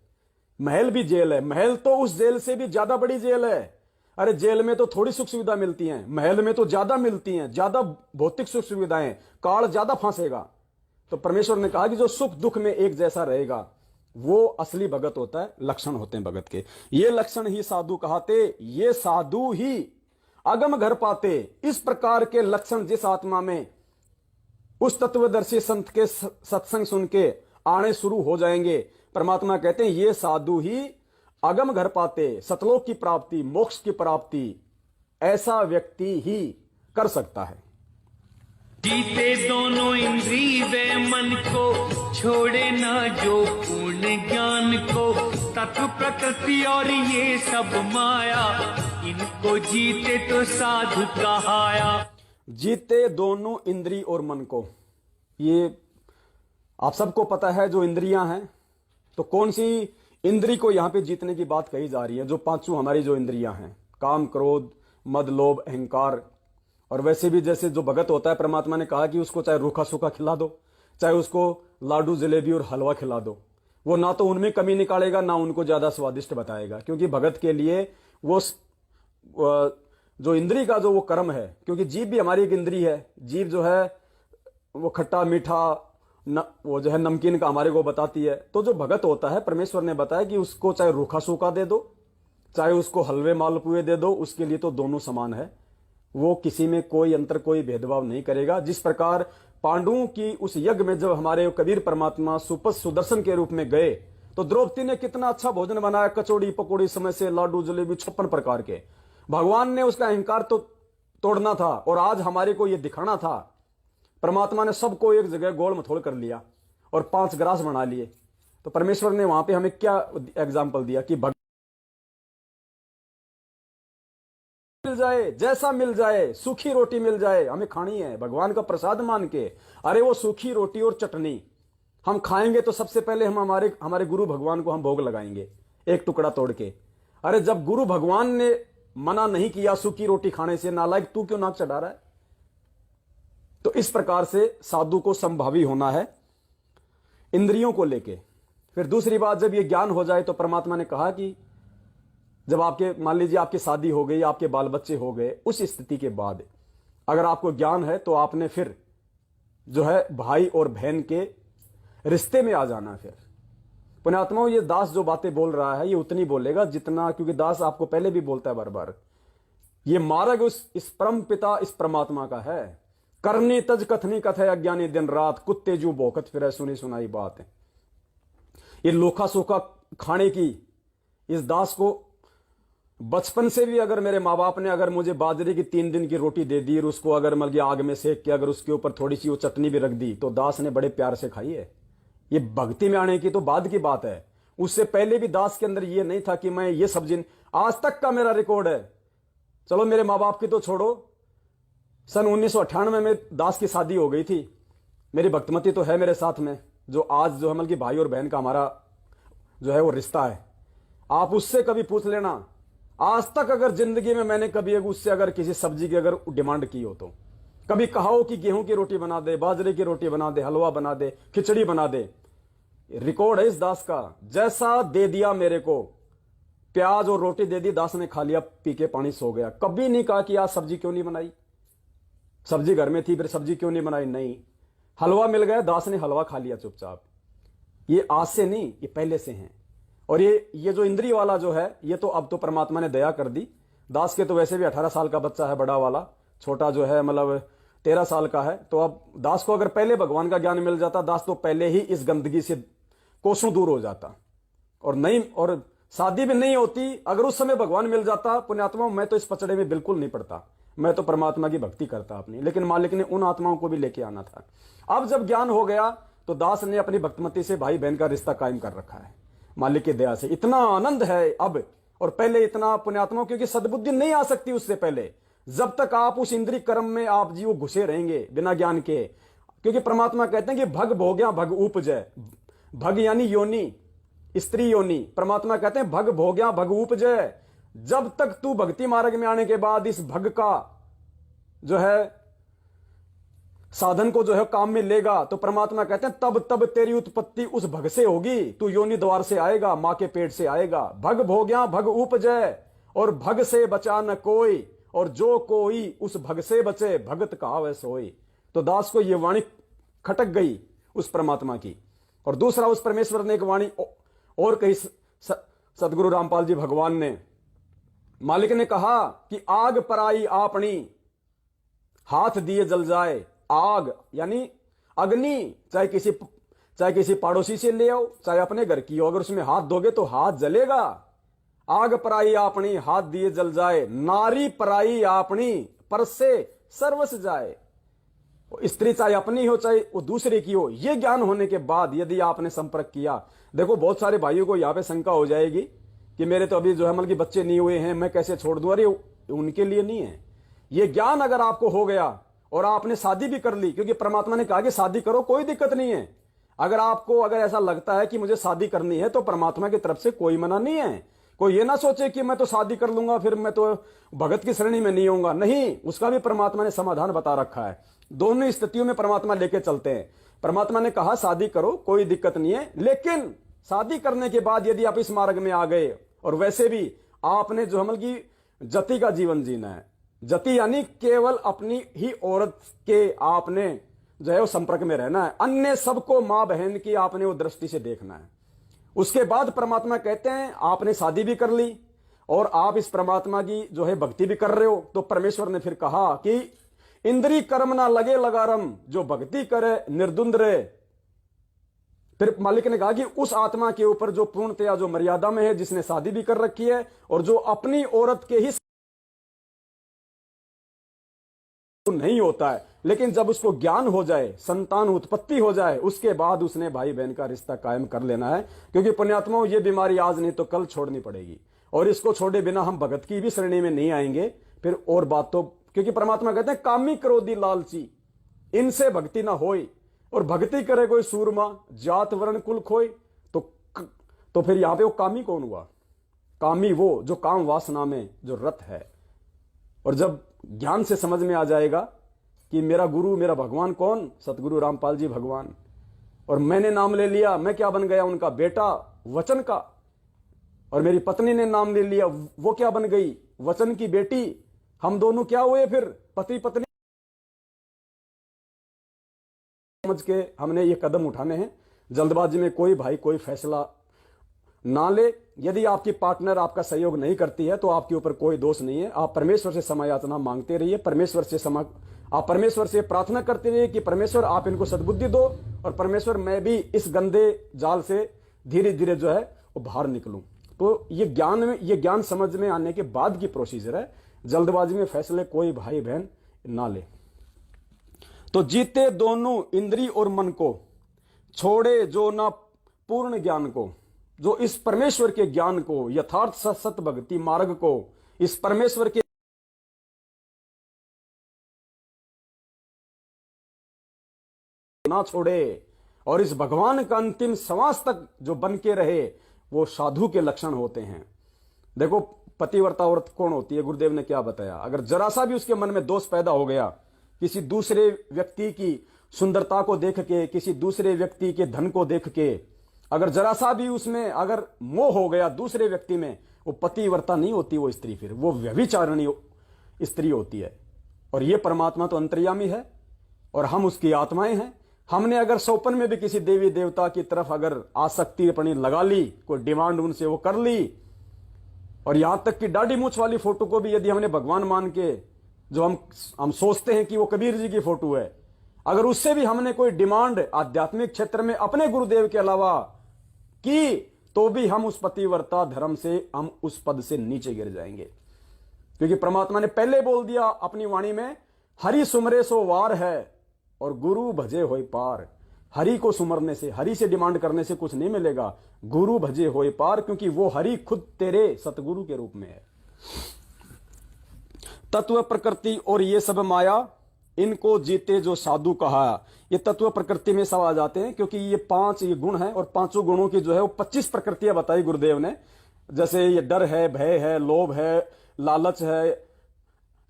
महल भी जेल है, महल तो उस जेल से भी ज्यादा बड़ी जेल है। अरे जेल में तो थोड़ी सुख सुविधा मिलती हैं, महल में तो ज्यादा मिलती हैं, ज्यादा भौतिक सुख सुविधाएं, काल ज्यादा फांसेगा। तो परमेश्वर ने कहा कि जो सुख दुख में एक जैसा रहेगा वो असली भगत होता है, लक्षण होते हैं भगत के। ये लक्षण ही साधु कहाते, ये साधु ही अगम घर पाते। इस प्रकार के लक्षण जिस आत्मा में उस तत्वदर्शी संत के सत्संग सुन के आने शुरू हो जाएंगे, परमात्मा कहते हैं ये साधु ही अगम घर पाते, सतलोक की प्राप्ति मोक्ष की प्राप्ति ऐसा व्यक्ति ही कर सकता है। जीते दोनों इंद्री व मन को, छोड़े ना जो पूर्ण ज्ञान को, तत्व प्रकृति और ये सब माया, इनको जीते तो साधु कहाया। जीते दोनों इंद्री और मन को, ये आप सबको पता है जो इंद्रियां हैं। तो कौन सी इंद्री को यहां पे जीतने की बात कही जा रही है? जो पांचों हमारी जो इंद्रियां हैं, काम क्रोध मद लोभ अहंकार। और वैसे भी जैसे जो भगत होता है, परमात्मा ने कहा कि उसको चाहे रूखा सूखा खिला दो, चाहे उसको लाडू जलेबी और हलवा खिला दो, वो ना तो उनमें कमी निकालेगा ना उनको ज्यादा स्वादिष्ट बताएगा। क्योंकि भगत के लिए वो जो इंद्री का जो वो कर्म है, क्योंकि जीभ भी हमारी एक इंद्री है, जीभ जो है वो खट्टा मीठा वो जो है नमकीन का हमारे को बताती है। तो जो भगत होता है, परमेश्वर ने बताया कि उसको चाहे रूखा सूखा दे दो, चाहे उसको हलवे मालपुए दे दो, उसके लिए तो दोनों समान है। वो किसी में कोई अंतर कोई भेदभाव नहीं करेगा। जिस प्रकार पांडुओं की उस यज्ञ में जब हमारे कबीर परमात्मा सुदर्शन के रूप में गए, तो द्रौपदी ने कितना अच्छा भोजन बनाया, कचौड़ी पकौड़ी समय से लाडू जलेबी 56 प्रकार के। भगवान ने उसका अहंकार तो तोड़ना था और आज हमारे को यह दिखाना था। परमात्मा ने सबको एक जगह गोल मथोड़ कर लिया और 5 ग्रास बना लिए। तो परमेश्वर ने वहां पे हमें क्या एग्जाम्पल दिया कि मिल जाए जैसा मिल जाए, सूखी रोटी मिल जाए, हमें खानी है भगवान का प्रसाद मान के। अरे वो सूखी रोटी और चटनी हम खाएंगे तो सबसे पहले हम हमारे गुरु भगवान को हम भोग लगाएंगे एक टुकड़ा तोड़ के। अरे जब गुरु भगवान ने मना नहीं किया सूखी रोटी खाने से, नालायक तू क्यों नाक चढ़ा रहा है? तो इस प्रकार से साधु को संभावी होना है इंद्रियों को लेके। फिर दूसरी बात, जब ये ज्ञान हो जाए तो परमात्मा ने कहा कि जब आपके मान लीजिए आपकी शादी हो गई, आपके बाल बच्चे हो गए, उस स्थिति के बाद अगर आपको ज्ञान है तो आपने फिर जो है भाई और बहन के रिश्ते में आ जाना। फिर पुण्यात्माओं, ये दास जो बातें बोल रहा है ये उतनी बोलेगा जितना, क्योंकि दास आपको पहले भी बोलता है बार बार, ये मार्ग इस परम पिता इस परमात्मा का है। करनी तज कथनी कथे अज्ञानी दिन रात, कुत्ते जू भौंकत फिरे सुनी सुनाई बात है। ये लोखा सोखा खाने की इस दास को बचपन से भी अगर मेरे माँ बाप ने अगर मुझे बाजरे की 3 दिन की रोटी दे दी और उसको अगर मतलब आग में सेक के अगर उसके ऊपर थोड़ी सी वो चटनी भी रख दी तो दास ने बड़े प्यार से खाई है। ये भक्ति में आने की तो बाद की बात है। उससे पहले भी दास के अंदर ये नहीं था कि मैं ये सब्जी, आज तक का मेरा रिकॉर्ड है। चलो मेरे माँ बाप की तो छोड़ो, सन 1998 में दास की शादी हो गई थी। मेरी भक्तमती तो है मेरे साथ में, जो आज जो है मतलब कि भाई और बहन का हमारा जो है वो रिश्ता है। आप उससे कभी पूछ लेना, आज तक अगर जिंदगी में मैंने कभी उससे अगर किसी सब्जी की अगर डिमांड की हो तो कभी कहा हो कि गेहूं की रोटी बना दे, बाजरे की रोटी बना दे, हलवा बना दे, खिचड़ी बना दे, रिकॉर्ड है इस दास का। जैसा दे दिया मेरे को, प्याज और रोटी दे दी, दास ने खा लिया, पी के पानी सो गया। कभी नहीं कहा कि आज सब्जी क्यों नहीं बनाई, सब्जी घर में थी फिर सब्जी क्यों नहीं बनाई, नहीं। हलवा मिल गया, दास ने हलवा खा लिया चुपचाप। ये आज से नहीं, ये पहले से हैं। और ये जो इंद्री वाला जो है ये तो अब तो परमात्मा ने दया कर दी। दास के तो वैसे भी 18 साल का बच्चा है, बड़ा वाला, छोटा जो है मतलब 13 साल का है। तो अब दास को अगर पहले भगवान का ज्ञान मिल जाता, दास तो पहले ही इस गंदगी से कोसों दूर हो जाता। और नहीं, और शादी भी नहीं होती। अगर उस समय भगवान मिल जाता, पुण्यात्मा, मैं तो इस पचड़े में बिल्कुल नहीं पड़ता, मैं तो परमात्मा की भक्ति करता अपनी। लेकिन मालिक ने उन आत्माओं को भी लेके आना था। अब जब ज्ञान हो गया तो दास ने अपनी भक्तमती से भाई बहन का रिश्ता कायम कर रखा है। मालिक की दया से इतना आनंद है अब, और पहले इतना पुण्यात्मा, क्योंकि सद्बुद्धि नहीं आ सकती उससे पहले। जब तक आप उस इंद्रिय कर्म में आप जीव घुसे रहेंगे बिना ज्ञान के, क्योंकि परमात्मा कहते हैं कि भग भोग्या भग उपजय। भग यानी योनि, स्त्री योनि। परमात्मा कहते हैं भग भोग्या भग उपजय। जब तक तू भक्ति मार्ग में आने के बाद इस भग का जो है साधन को जो है काम में लेगा, तो परमात्मा कहते हैं तब तब तेरी उत्पत्ति उस भग से होगी। तू योनि द्वार से आएगा, मां के पेट से आएगा। भग भोग्या भग उपजय, और भग से बचा न कोई, और जो कोई उस भग से बचे भगत कहावै सोई। तो दास को ये वाणी खटक गई उस परमात्मा की। और दूसरा, उस परमेश्वर ने एक वाणी और कही, सदगुरु रामपाल जी भगवान ने, मालिक ने कहा कि आग पराई आपनी, हाथ दिए जल जाए। आग यानी अग्नि, चाहे किसी पड़ोसी से ले आओ, चाहे अपने घर की हो, अगर उसमें हाथ दोगे तो हाथ जलेगा। आग पराई आपनी, हाथ दिए जल जाए। नारी पराई आपनी, पर से सर्वस जाए। स्त्री चाहे अपनी हो चाहे वो दूसरे की हो, ये ज्ञान होने के बाद यदि आपने संपर्क किया, देखो बहुत सारे भाइयों को यहां पे शंका हो जाएगी कि मेरे तो अभी जो है मतलब कि बच्चे नहीं हुए हैं, मैं कैसे छोड़ दूं। अरे उनके लिए नहीं है ये ज्ञान। अगर आपको हो गया और आपने शादी भी कर ली, क्योंकि परमात्मा ने कहा कि शादी करो, कोई दिक्कत नहीं है। अगर ऐसा लगता है कि मुझे शादी करनी है, तो परमात्मा की तरफ से कोई मना नहीं है। कोई ये ना सोचे कि मैं तो शादी कर लूंगा फिर मैं तो भगत की श्रेणी में नहीं होऊंगा। नहीं, उसका भी परमात्मा ने समाधान बता रखा है। दोनों स्थितियों में परमात्मा लेके चलते हैं। परमात्मा ने कहा शादी करो, कोई दिक्कत नहीं है, लेकिन शादी करने के बाद यदि आप इस मार्ग में आ गए, और वैसे भी आपने जो हमल की जति का जीवन जीना है। जति यानी केवल अपनी ही औरत के आपने जो है वो संपर्क में रहना है, अन्य सबको मां बहन की आपने वो दृष्टि से देखना है। उसके बाद परमात्मा कहते हैं आपने शादी भी कर ली और आप इस परमात्मा की जो है भक्ति भी कर रहे हो, तो परमेश्वर ने फिर कहा कि इंद्री कर्म ना लगे लगारम, जो भक्ति करे निर्द्वंद रहे। फिर मालिक ने कहा कि उस आत्मा के ऊपर जो पूर्णतया जो मर्यादा में है, जिसने शादी भी कर रखी है और जो अपनी औरत के ही नहीं होता है, लेकिन जब उसको ज्ञान हो जाए, संतान उत्पत्ति हो जाए, उसके बाद उसने भाई बहन का रिश्ता कायम कर लेना है। क्योंकि पुण्यात्माओं, ये बीमारी आज नहीं तो कल छोड़नी पड़ेगी, और इसको छोड़े बिना हम भगत की भी श्रेणी में नहीं आएंगे। फिर और बात तो, क्योंकि परमात्मा कहते हैं कामी क्रोधी लालची, इनसे भक्ति ना होई, और भक्ति करे कोई सूरमा जात वर्ण कुल खोई। तो फिर यहां पे वो कामी कौन हुआ? कामी वो जो काम वासना में जो रत है। और जब ज्ञान से समझ में आ जाएगा कि मेरा गुरु मेरा भगवान कौन, सतगुरु रामपाल जी भगवान, और मैंने नाम ले लिया, मैं क्या बन गया? उनका बेटा वचन का। और मेरी पत्नी ने नाम ले लिया, वो क्या बन गई? वचन की बेटी। हम दोनों क्या हुए फिर? पति पत्नी। समझ के हमने ये कदम उठाने हैं। जल्दबाजी में कोई भाई कोई फैसला ना ले। यदि आपकी पार्टनर आपका सहयोग नहीं करती है तो आपके ऊपर कोई दोष नहीं है। आप परमेश्वर से क्षमा याचना मांगते रहिए, आप परमेश्वर से प्रार्थना करते रहिए कि परमेश्वर आप इनको सद्बुद्धि दो, और परमेश्वर मैं भी इस गंदे जाल से धीरे धीरे जो है वो बाहर निकलूं। तो ये ज्ञान समझ में आने के बाद की प्रोसीजर है। जल्दबाजी में फैसले कोई भाई बहन ना ले। तो जीते दोनों इंद्री और मन को, छोड़े जो ना पूर्ण ज्ञान को, जो इस परमेश्वर के ज्ञान को, यथार्थ सत भक्ति मार्ग को, इस परमेश्वर के ना छोड़े, और इस भगवान का अंतिम श्वास तक जो बन के रहे, वो साधु के लक्षण होते हैं। देखो पतिव्रता औरत कौन होती है? गुरुदेव ने क्या बताया? अगर जरा सा भी उसके मन में दोष पैदा हो गया, किसी दूसरे व्यक्ति की सुंदरता को देख के, किसी दूसरे व्यक्ति के धन को देख के, अगर जरा सा भी उसमें अगर मोह हो गया दूसरे व्यक्ति में, वो पतिव्रता नहीं होती वो स्त्री, फिर वो व्यभिचारिणी स्त्री होती है। और ये परमात्मा तो अंतर्यामी है और हम उसकी आत्माएं हैं। हमने अगर सौपन में भी किसी देवी देवता की तरफ अगर आसक्ति अपनी लगा ली, कोई डिमांड उनसे वो कर ली, और यहां तक कि दाढ़ी मूछ वाली फोटो को भी यदि हमने भगवान मान के, जो हम सोचते हैं कि वो कबीर जी की फोटो है, अगर उससे भी हमने कोई डिमांड आध्यात्मिक क्षेत्र में अपने गुरुदेव के अलावा की, तो भी हम उस पतिव्रता धर्म से, हम उस पद से नीचे गिर जाएंगे। क्योंकि परमात्मा ने पहले बोल दिया अपनी वाणी में, हरि सुमरे सो वार है और गुरु भजे होए पार। हरि को सुमरने से, हरि से डिमांड करने से कुछ नहीं मिलेगा, गुरु भजे होए पार, क्योंकि वो हरि खुद तेरे सतगुरु के रूप में है। तत्व प्रकृति और ये सब माया, इनको जीते जो साधु कहा। ये तत्व प्रकृति में सब आ जाते हैं, क्योंकि ये 5 ये गुण हैं, और 5 गुणों की जो है वो 25 प्रकृतियां बताई गुरुदेव ने। जैसे ये डर है, भय है, लोभ है, लालच है,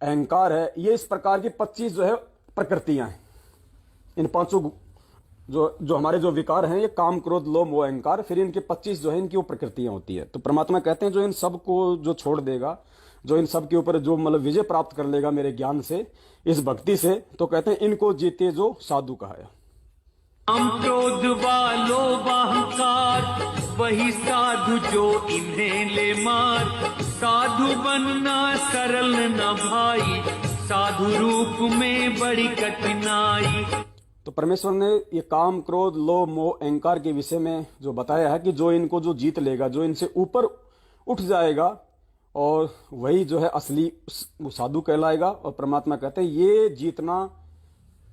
अहंकार है, ये इस प्रकार की 25 जो है प्रकृतियां हैं। इन 5 जो हमारे जो विकार हैं, ये काम, क्रोध, लोभ, मोह, अहंकार, फिर इनके 25 जो है इनकी वो प्रकृतियां होती है। तो परमात्मा कहते हैं जो इन सब को जो छोड़ देगा, जो इन सब के ऊपर जो मतलब विजय प्राप्त कर लेगा मेरे ज्ञान से, इस भक्ति से, तो कहते हैं इनको जीते जो साधु कहा है। काम क्रोध वालो अहंकार, वही साधु जो इन्हें ले मार। साधु बनना सरल न भाई, साधु रूप में बड़ी कठिनाई। तो परमेश्वर ने ये काम, क्रोध, लोभ, मोह, अहंकार के विषय में जो बताया है कि जो इनको जो जीत लेगा, जो इनसे ऊपर उठ जाएगा, और वही जो है असली साधु कहलाएगा। और परमात्मा कहते हैं ये जीतना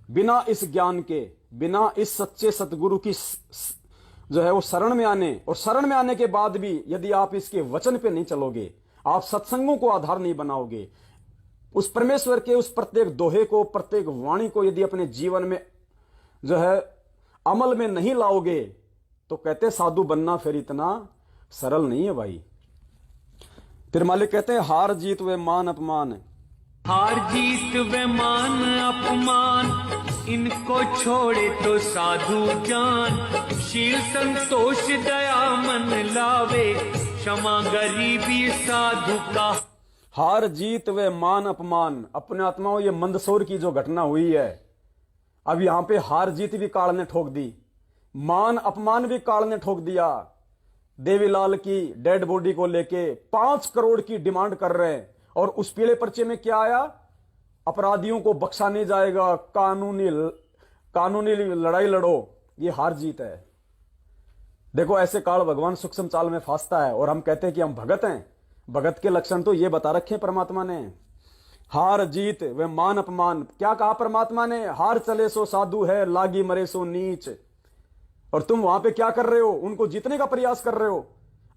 बिना इस ज्ञान के, बिना इस सच्चे सतगुरु की जो है वो शरण में आने, और शरण में आने के बाद भी यदि आप इसके वचन पे नहीं चलोगे, आप सत्संगों को आधार नहीं बनाओगे, उस परमेश्वर के उस प्रत्येक दोहे को, प्रत्येक वाणी को यदि अपने जीवन में जो है अमल में नहीं लाओगे, तो कहते साधु बनना फिर इतना सरल नहीं है भाई। फिर मालिक कहते हैं हार जीत व मान अपमान। हार जीत व मान अपमान, इनको छोड़े तो साधु जान। शील संतोष दया मन लावे, क्षमा गरीबी साधु का। हार जीत व मान अपमान, अपने आत्माओं ये मंदसौर की जो घटना हुई है, अब यहां पे हार जीत भी काल ने ठोक दी, मान अपमान भी काल ने ठोक दिया। देवीलाल की डेड बॉडी को लेके 5 करोड़ की डिमांड कर रहे हैं, और उस पीले पर्चे में क्या आया, अपराधियों को बख्शा नहीं जाएगा, कानूनी लड़ाई लड़ो। ये हार जीत है। देखो ऐसे काल भगवान सूक्ष्म चाल में फांसता है, और हम कहते हैं कि हम भगत हैं। भगत के लक्षण तो ये बता रखे परमात्मा ने। हार जीत व मान अपमान, क्या कहा परमात्मा ने, हार चले सो साधु है, लागी मरे सो नीच। और तुम वहां पे क्या कर रहे हो, उनको जीतने का प्रयास कर रहे हो,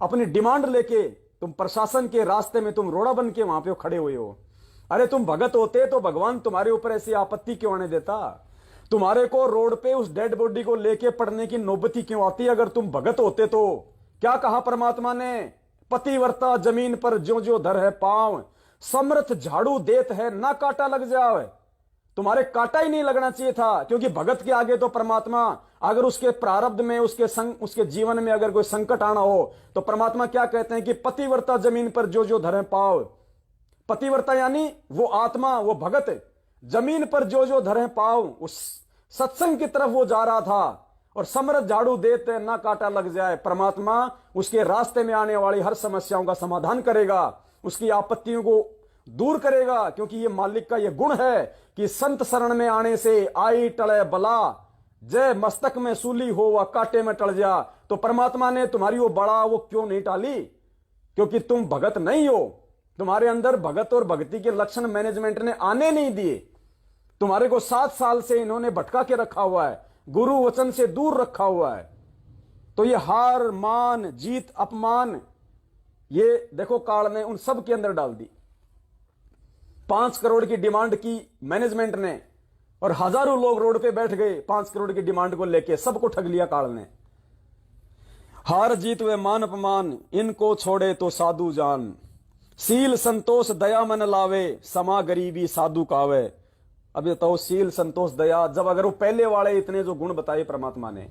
अपनी डिमांड लेके तुम प्रशासन के रास्ते में तुम रोड़ा बन के वहां पे खड़े हुए हो। अरे तुम भगत होते तो भगवान तुम्हारे ऊपर ऐसी आपत्ति क्यों आने देता, तुम्हारे को रोड पे उस डेड बॉडी को लेके पड़ने की नौबती क्यों आती अगर तुम भगत होते तो। क्या कहा परमात्मा ने, पतिव्रता जमीन पर ज्यो ज्यो धर है पांव, समर्थ झाड़ू देत है ना काटा लग जाए। तुम्हारे काटा ही नहीं लगना चाहिए था, क्योंकि भगत के आगे तो परमात्मा, अगर उसके प्रारब्ध में, उसके जीवन में अगर कोई संकट आना हो, तो परमात्मा क्या कहते हैं कि पतिव्रता जमीन पर जो जो धरे पाव। पतिव्रता यानी वो आत्मा, वो भगत जमीन पर जो जो धरे पाव, उस सत्संग की तरफ वो जा रहा था, और समर्थ झाड़ू देते ना काटा लग जाए। परमात्मा उसके रास्ते में आने वाली हर समस्याओं का समाधान करेगा, उसकी आपत्तियों को दूर करेगा, क्योंकि ये मालिक का ये गुण है कि संत शरण में आने से आई टले बला, जय मस्तक में सूली हो व कांटे में टल जा। तो परमात्मा ने तुम्हारी वो बड़ा वो क्यों नहीं टाली, क्योंकि तुम भगत नहीं हो। तुम्हारे अंदर भगत और भक्ति के लक्षण मैनेजमेंट ने आने नहीं दिए। तुम्हारे को 7 साल से इन्होंने भटका के रखा हुआ है, गुरु वचन से दूर रखा हुआ है। तो ये हार, मान, जीत, अपमान, ये देखो काल ने उन सब के अंदर डाल दी। 5 करोड़ की डिमांड की मैनेजमेंट ने, और हजारों लोग रोड पे बैठ गए 5 करोड़ की डिमांड को लेके, सबको ठग लिया काल ने। हार जीत व मान अपमान, इनको छोड़े तो साधु जान। सील संतोष दया मन लावे, समा गरीबी साधु कावे। अब ये तो सील संतोष दया, जब अगर वो पहले वाले इतने जो गुण बताए परमात्मा ने,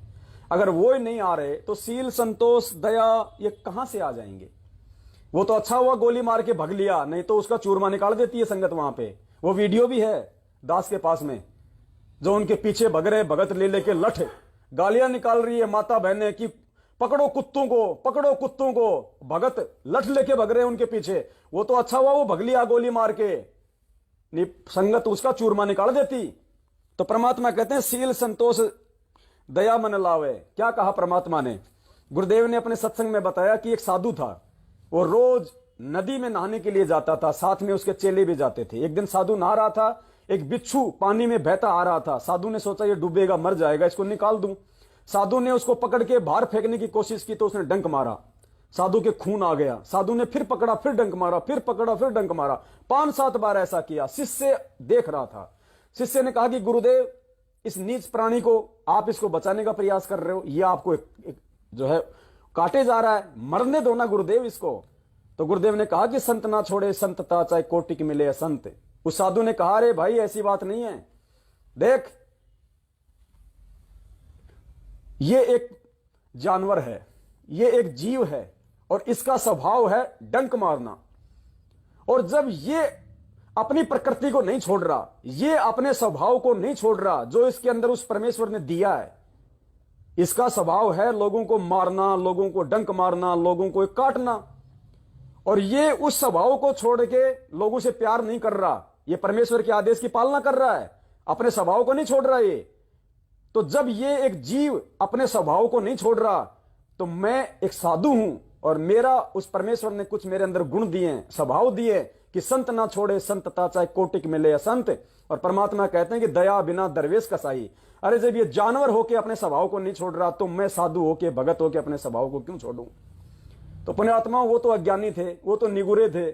अगर वो ही नहीं आ रहे, तो सील संतोष दया ये कहां से आ जाएंगे। वो तो अच्छा हुआ गोली मार के भग लिया, नहीं तो उसका चूरमा निकाल देती है संगत वहां पे। वो वीडियो भी है दास के पास में, जो उनके पीछे भग रहे भगत ले लेके लठ गालियां निकाल रही है माता बहने की, पकड़ो कुत्तों को, पकड़ो कुत्तों को। भगत लठ लेके भग रहे हैं उनके पीछे। वो तो अच्छा हुआ वो भग लिया गोली मार के, संगत उसका चूरमा निकाल देती। तो परमात्मा कहते हैं सील संतोष दया मन लावे। क्या कहा परमात्मा ने, गुरुदेव ने अपने सत्संग में बताया कि एक साधु था, वो रोज नदी में नहाने के लिए जाता था, साथ में उसके चेले भी जाते थे। एक दिन साधु नहा रहा था, एक बिच्छू पानी में बहता आ रहा था। साधु ने सोचा ये डूबेगा, मर जाएगा, इसको निकाल दूं। साधु ने उसको पकड़ के बाहर फेंकने की कोशिश की तो उसने डंक मारा, साधु के खून आ गया। साधु ने फिर पकड़ा, फिर डंक मारा, फिर पकड़ा, फिर डंक मारा। 5-7 बार ऐसा किया। शिष्य देख रहा था। शिष्य ने कहा कि गुरुदेव, इस नीच प्राणी को आप इसको बचाने का प्रयास कर रहे हो, ये आपको एक जो है काटे जा रहा है, मरने दो ना गुरुदेव इसको। तो गुरुदेव ने कहा कि संत ना छोड़े संतता, चाहे कोटि की मिले संत। उस साधु ने कहा, अरे भाई ऐसी बात नहीं है, देख ये एक जानवर है, ये एक जीव है और इसका स्वभाव है डंक मारना। और जब ये अपनी प्रकृति को नहीं छोड़ रहा, ये अपने स्वभाव को नहीं छोड़ रहा जो इसके अंदर उस परमेश्वर ने दिया है, इसका स्वभाव है लोगों को मारना, लोगों को डंक मारना, लोगों को काटना। और ये उस स्वभाव को छोड़ के लोगों से प्यार नहीं कर रहा, ये परमेश्वर के आदेश की पालना कर रहा है, अपने स्वभाव को नहीं छोड़ रहा ये। तो जब ये एक जीव अपने स्वभाव को नहीं छोड़ रहा, तो मैं एक साधु हूं और मेरा उस परमेश्वर ने कुछ मेरे अंदर गुण दिए, स्वभाव दिए कि संत ना छोड़े संतता, चाहे कोटिक मिले संत। और परमात्मा कहते हैं कि दया बिना दरवेश कसाई। अरे जब ये जानवर होके अपने स्वभाव को नहीं छोड़ रहा, तो मैं साधु होके, भगत होके अपने स्वभाव को क्यों छोड़ूं। तो पुण्यात्मा, वो तो अज्ञानी थे, वो तो निगुरे थे,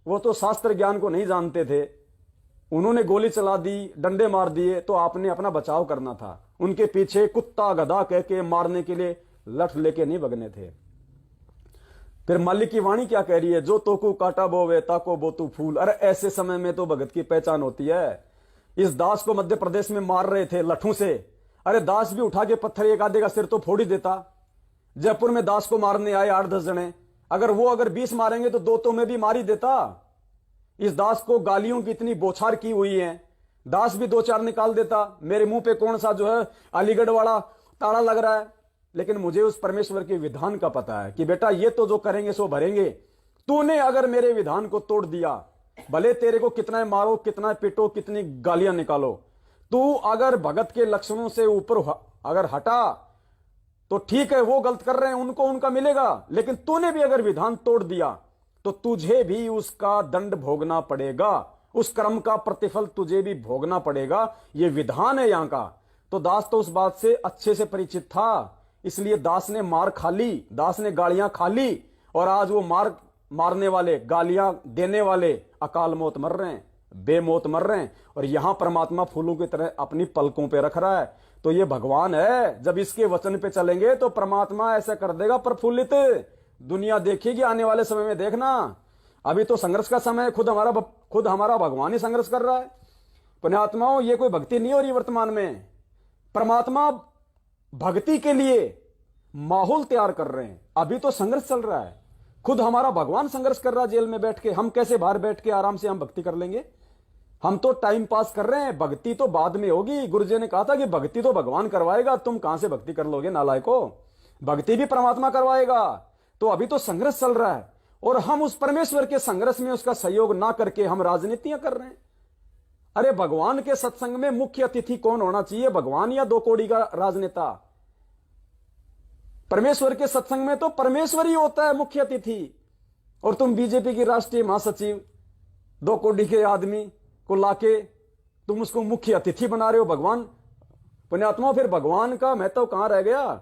वो तो शास्त्र ज्ञान को नहीं जानते थे। उन्होंने गोली चला दी, डंडे मार दिए, तो आपने अपना बचाव करना था। उनके पीछे कुत्ता गधा कह के मारने के लिए लठ लेके नहीं भगने थे। फिर मालिक की वाणी क्या कह रही है, जो तोकू काटा बोवे ताको बोतू फूल। अरे ऐसे समय में तो भगत की पहचान होती है। इस दास को मध्य प्रदेश में मार रहे थे लठों से, अरे दास भी उठा के पत्थर एक आधे का सिर तो फोड़ ही देता। जयपुर में दास को मारने आए 8-10 जने, अगर 20 मारेंगे तो 2 तो में भी मार ही देता। इस दास को गालियों की इतनी बौछार की हुई है, दास भी 2-4 निकाल देता। मेरे मुंह पे कौन सा जो है अलीगढ़ वाला ताला लग रहा है, लेकिन मुझे उस परमेश्वर के विधान का पता है कि बेटा ये तो जो करेंगे सो भरेंगे। तूने अगर मेरे विधान को तोड़ दिया, भले तेरे को कितना मारो, कितना पिटो, कितनी गालियां निकालो, तू अगर भगत के लक्षणों से ऊपर अगर हटा तो ठीक है, वो गलत कर रहे हैं, उनको उनका मिलेगा। लेकिन तूने भी अगर विधान तोड़ दिया तो तुझे भी उसका दंड भोगना पड़ेगा, उस कर्म का प्रतिफल तुझे भी भोगना पड़ेगा। ये विधान है यहां का। तो दास तो उस बात से अच्छे से परिचित था, इसलिए दास ने मार खा ली, दास ने गालियां खा ली। और आज वो मारने वाले, गालियां देने वाले अकाल मौत मर रहे हैं, बेमौत मर रहे हैं। और यहां परमात्मा फूलों की तरह अपनी पलकों पे रख रहा है। तो ये भगवान है, जब इसके वचन पे चलेंगे तो परमात्मा ऐसा कर देगा प्रफुल्लित। दुनिया देखेगी आने वाले समय में। देखना, अभी तो संघर्ष का समय है, खुद हमारा भगवान ही संघर्ष कर रहा है। पुण्यात्माओं, ये कोई भक्ति नहीं हो रही वर्तमान में। परमात्मा भक्ति के लिए माहौल तैयार कर रहे हैं। अभी तो संघर्ष चल रहा है, खुद हमारा भगवान संघर्ष कर रहा है जेल में बैठ के। हम कैसे बाहर बैठ के आराम से हम भक्ति कर लेंगे? हम तो टाइम पास कर रहे हैं, भक्ति तो बाद में होगी। गुरुजी ने कहा था कि भक्ति तो भगवान करवाएगा, तुम कहां से भक्ति कर लोगे नालायको? भक्ति भी परमात्मा करवाएगा। तो अभी तो संघर्ष चल रहा है और हम उस परमेश्वर के संघर्ष में उसका सहयोग ना करके हम राजनीतियां कर रहे हैं। अरे भगवान के सत्संग में मुख्य अतिथि कौन होना चाहिए, भगवान या 2 कौड़ी का राजनेता? परमेश्वर के सत्संग में तो परमेश्वर ही होता है मुख्य अतिथि। और तुम बीजेपी की राष्ट्रीय महासचिव 2 कौड़ी के आदमी को लाके तुम उसको मुख्य अतिथि बना रहे हो। भगवान, पुण्यात्मा, फिर भगवान का महत्व कहां रह गया?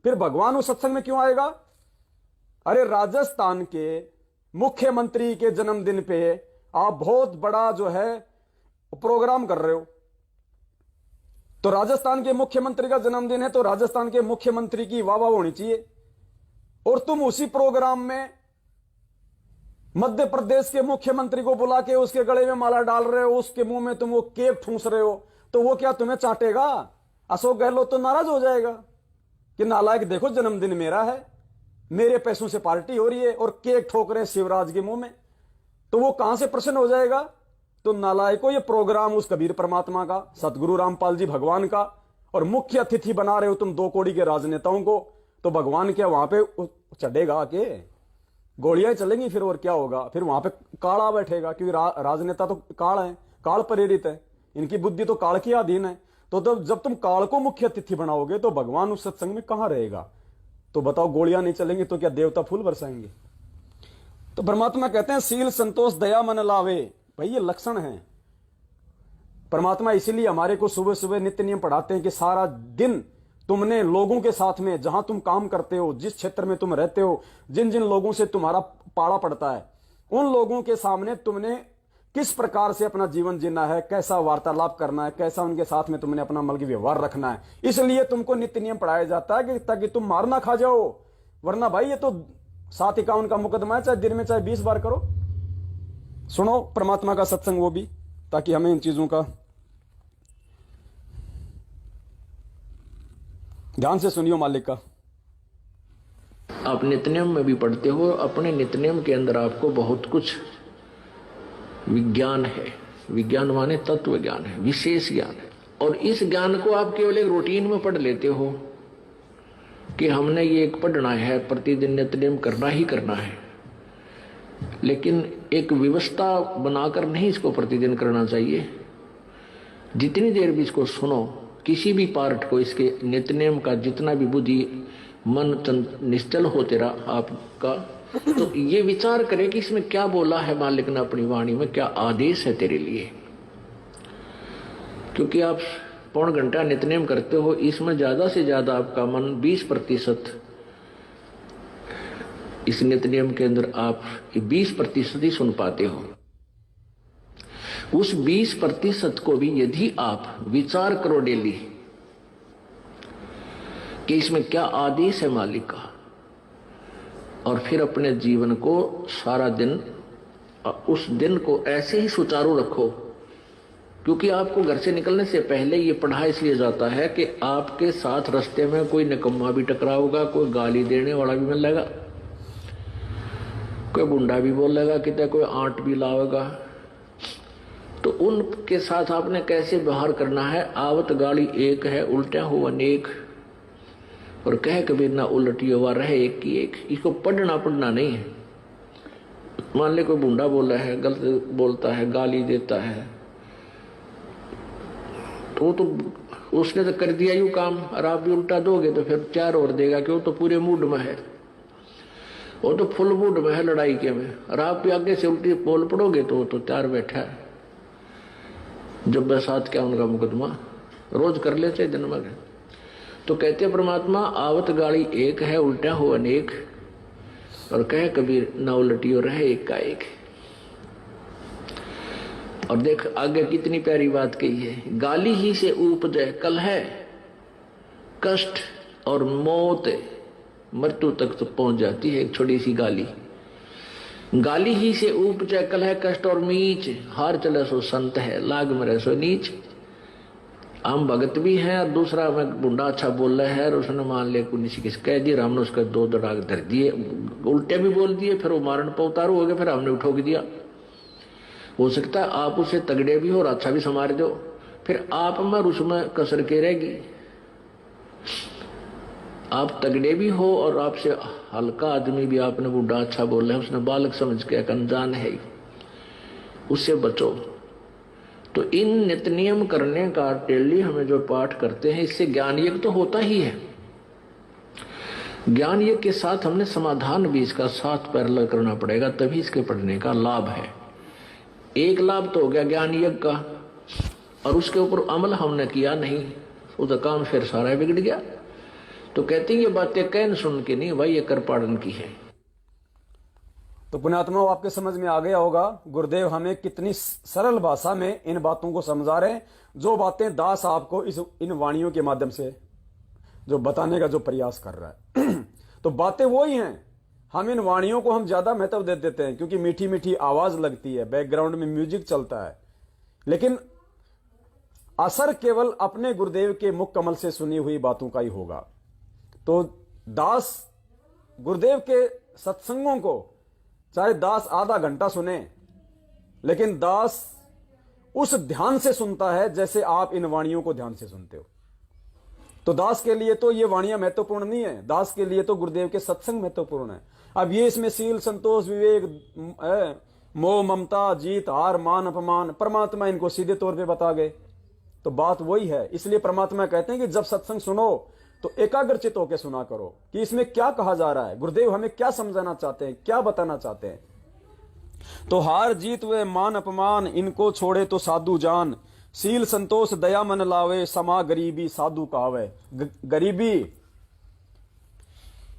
फिर भगवान उस सत्संग में क्यों आएगा? अरे राजस्थान के मुख्यमंत्री के जन्मदिन पे आप बहुत बड़ा जो है प्रोग्राम कर रहे हो। तो राजस्थान के मुख्यमंत्री का जन्मदिन है तो राजस्थान के मुख्यमंत्री की वाह वाह होनी चाहिए। और तुम उसी प्रोग्राम में मध्य प्रदेश के मुख्यमंत्री को बुला के उसके गले में माला डाल रहे हो, उसके मुंह में तुम वो केक ठूंस रहे हो, तो वो क्या तुम्हें चाटेगा? अशोक गहलोत तो नाराज हो जाएगा कि नालायक, देखो जन्मदिन मेरा है, मेरे पैसों से पार्टी हो रही है और केक ठोक रहे शिवराज के मुंह में। तो वो कहां से प्रसन्न हो जाएगा? तो नालायको, ये प्रोग्राम उस कबीर परमात्मा का, सतगुरु रामपाल जी भगवान का, और मुख्य अतिथि बना रहे हो तुम 2 कौड़ी के राजनेताओं को। तो भगवान क्या वहां पे चढ़ेगा आके? गोलियां चलेंगी फिर, और क्या होगा? फिर वहां पे काला बैठेगा, क्योंकि राजनेता तो काल है, काल प्रेरित है, इनकी बुद्धि तो काल के अधीन है। तो जब तुम काल को मुख्य अतिथि बनाओगे तो भगवान उस सत्संग में कहां रहेगा? तो बताओ गोलियां नहीं चलेंगी तो क्या देवता फूल बरसाएंगे? तो परमात्मा कहते हैं सील संतोष दया मन लावे। भाई ये लक्षण है। परमात्मा इसीलिए हमारे को सुबह सुबह नित्य नियम पढ़ाते हैं कि सारा दिन तुमने लोगों के साथ में, जहां तुम काम करते हो, जिस क्षेत्र में तुम रहते हो, जिन जिन लोगों से तुम्हारा पाड़ा पड़ता है, उन लोगों के सामने तुमने किस प्रकार से अपना जीवन जीना है, कैसा वार्तालाप करना है, कैसा उनके साथ में तुमने अपना मल की व्यवहार रखना है। इसलिए तुमको नित्य नियम पढ़ाया जाता है कि ताकि तुम मार ना खा जाओ। वरना भाई ये तो 751 का मुकदमा है, चाहे दिन में चाहे 20 बार करो। सुनो परमात्मा का सत्संग, वो भी, ताकि हमें इन चीजों का ध्यान से सुनियो मालिक का। आप नित्यनियम में भी पढ़ते हो, अपने नित्यनियम के अंदर आपको बहुत कुछ विज्ञान है। विज्ञान माने तत्व ज्ञान है, विशेष ज्ञान है। और इस ज्ञान को आप केवल एक रूटीन में पढ़ लेते हो कि हमने ये एक पढ़ना है, प्रतिदिन नित्यनियम करना ही करना है। लेकिन एक व्यवस्था बनाकर नहीं इसको प्रतिदिन करना चाहिए। जितनी देर भी इसको सुनो, किसी भी पार्ट को, इसके नित्यनियम का जितना भी बुद्धि मन निश्चल हो तेरा आपका, तो ये विचार करे कि इसमें क्या बोला है मालिक ने अपनी वाणी में, क्या आदेश है तेरे लिए। क्योंकि आप पौन घंटा नित्यनेम करते हो, इसमें ज्यादा से ज्यादा आपका मन 20% इस नित्यनेम के अंदर आप 20% ही सुन पाते हो। उस 20% को भी यदि आप विचार करो डेली कि इसमें क्या आदेश है मालिक का, और फिर अपने जीवन को सारा दिन, उस दिन को ऐसे ही सुचारू रखो। क्योंकि आपको घर से निकलने से पहले ये पढ़ा इसलिए जाता है कि आपके साथ रास्ते में कोई निकम्मा भी टकराओगा, कोई गाली देने वाला भी मिलेगा, कोई गुंडा भी बोलेगा, कितना कोई आंट भी लावेगा। तो उनके साथ आपने कैसे व्यवहार करना है। आवत गाड़ी एक है, उल्टा हो अनेक, और कह कबीर ना उलटी हुआ रहे एक की एक। इसको पढ़ना नहीं है। मान ले कोई बूंदा बोला है, गलत बोलता है, गाली देता है, तो उसने तो कर दिया यूं काम, और आप भी उल्टा दोगे तो फिर 4 और देगा, क्यों? तो पूरे मूड में है, वो तो फुल मूड में है लड़ाई के में, और आप भी आगे से उल्टी बोल पड़ोगे तो 4 बैठा है। जब बरसात क्या उनका मुकदमा रोज कर लेते दिन में। तो कहते परमात्मा आवत गाड़ी एक है, उल्टा हो अनेक, और कहे कबीर ना उलटियो रहे एक का एक। और देख आगे कितनी प्यारी बात कही है। गाली ही से उपजे कलह, कष्ट और मौत, मृत्यु तक तो पहुंच जाती है एक छोटी सी गाली। गाली ही से उपजे कलह, कष्ट और मीच, हार चले सो संत है, लाग मरे सो नीच। हम भगत भी हैं, और दूसरा में बुंडा अच्छा बोल रहा है, और उसने मान ले किसी किस कह दिया, हमने उसका 2 दराग धर दिए, उल्टे भी बोल दिए, फिर वो मारण पर उतारू हो गए, फिर हमने उठोक दिया। हो सकता है आप उसे तगड़े भी हो और अच्छा भी संवार दो, फिर आप में और उसमें कसर के रहेगी। आप तगड़े भी हो और आपसे हल्का आदमी भी आपने बुढ़ा अच्छा बोला है, उसने बालक समझ के अनजान है, उससे बचो। तो इन नित्य नियम करने का डेली हमें जो पाठ करते हैं, इससे ज्ञान यज्ञ तो होता ही है। ज्ञान यज्ञ के साथ हमने समाधान भी इसका साथ पैरेलल करना पड़ेगा, तभी इसके पढ़ने का लाभ है। एक लाभ तो हो गया ज्ञान यज्ञ का, और उसके ऊपर अमल हमने किया नहीं, उसका काम फिर सारा बिगड़ गया। तो कहते हैं ये बातें कहन सुन के नहीं भाई, ये कर पाड़न की है। तो पुण्यात्माओं, आपके समझ में आ गया होगा गुरुदेव हमें कितनी सरल भाषा में इन बातों को समझा रहे हैं, जो बातें दास आपको इन वाणियों के माध्यम से जो बताने का जो प्रयास कर रहा है। तो बातें वो ही हैं। हम इन वाणियों को हम ज्यादा महत्व दे देते हैं क्योंकि मीठी मीठी आवाज लगती है, बैकग्राउंड में म्यूजिक चलता है, लेकिन असर केवल अपने गुरुदेव के मुख कमल से सुनी हुई बातों का ही होगा। तो दास गुरुदेव के सत्संगों को चाहे दास आधा घंटा सुने, लेकिन दास उस ध्यान से सुनता है जैसे आप इन वाणियों को ध्यान से सुनते हो। तो दास के लिए तो ये वाणियां महत्वपूर्ण नहीं है, दास के लिए तो गुरुदेव के सत्संग महत्वपूर्ण है। अब ये इसमें सील, संतोष, विवेक, मोह, ममता, जीत, हार, मान, अपमान, परमात्मा इनको सीधे तौर पे बता गए। तो बात वही है। इसलिए परमात्मा कहते हैं कि जब सत्संग सुनो तो एकाग्रचित होकर सुना करो कि इसमें क्या कहा जा रहा है, गुरुदेव हमें क्या समझाना चाहते हैं, क्या बताना चाहते हैं। तो हार जीत वे मान अपमान, इनको छोड़े तो साधु जान, सील संतोष दया मन लावे, समा गरीबी साधु कहावे। गरीबी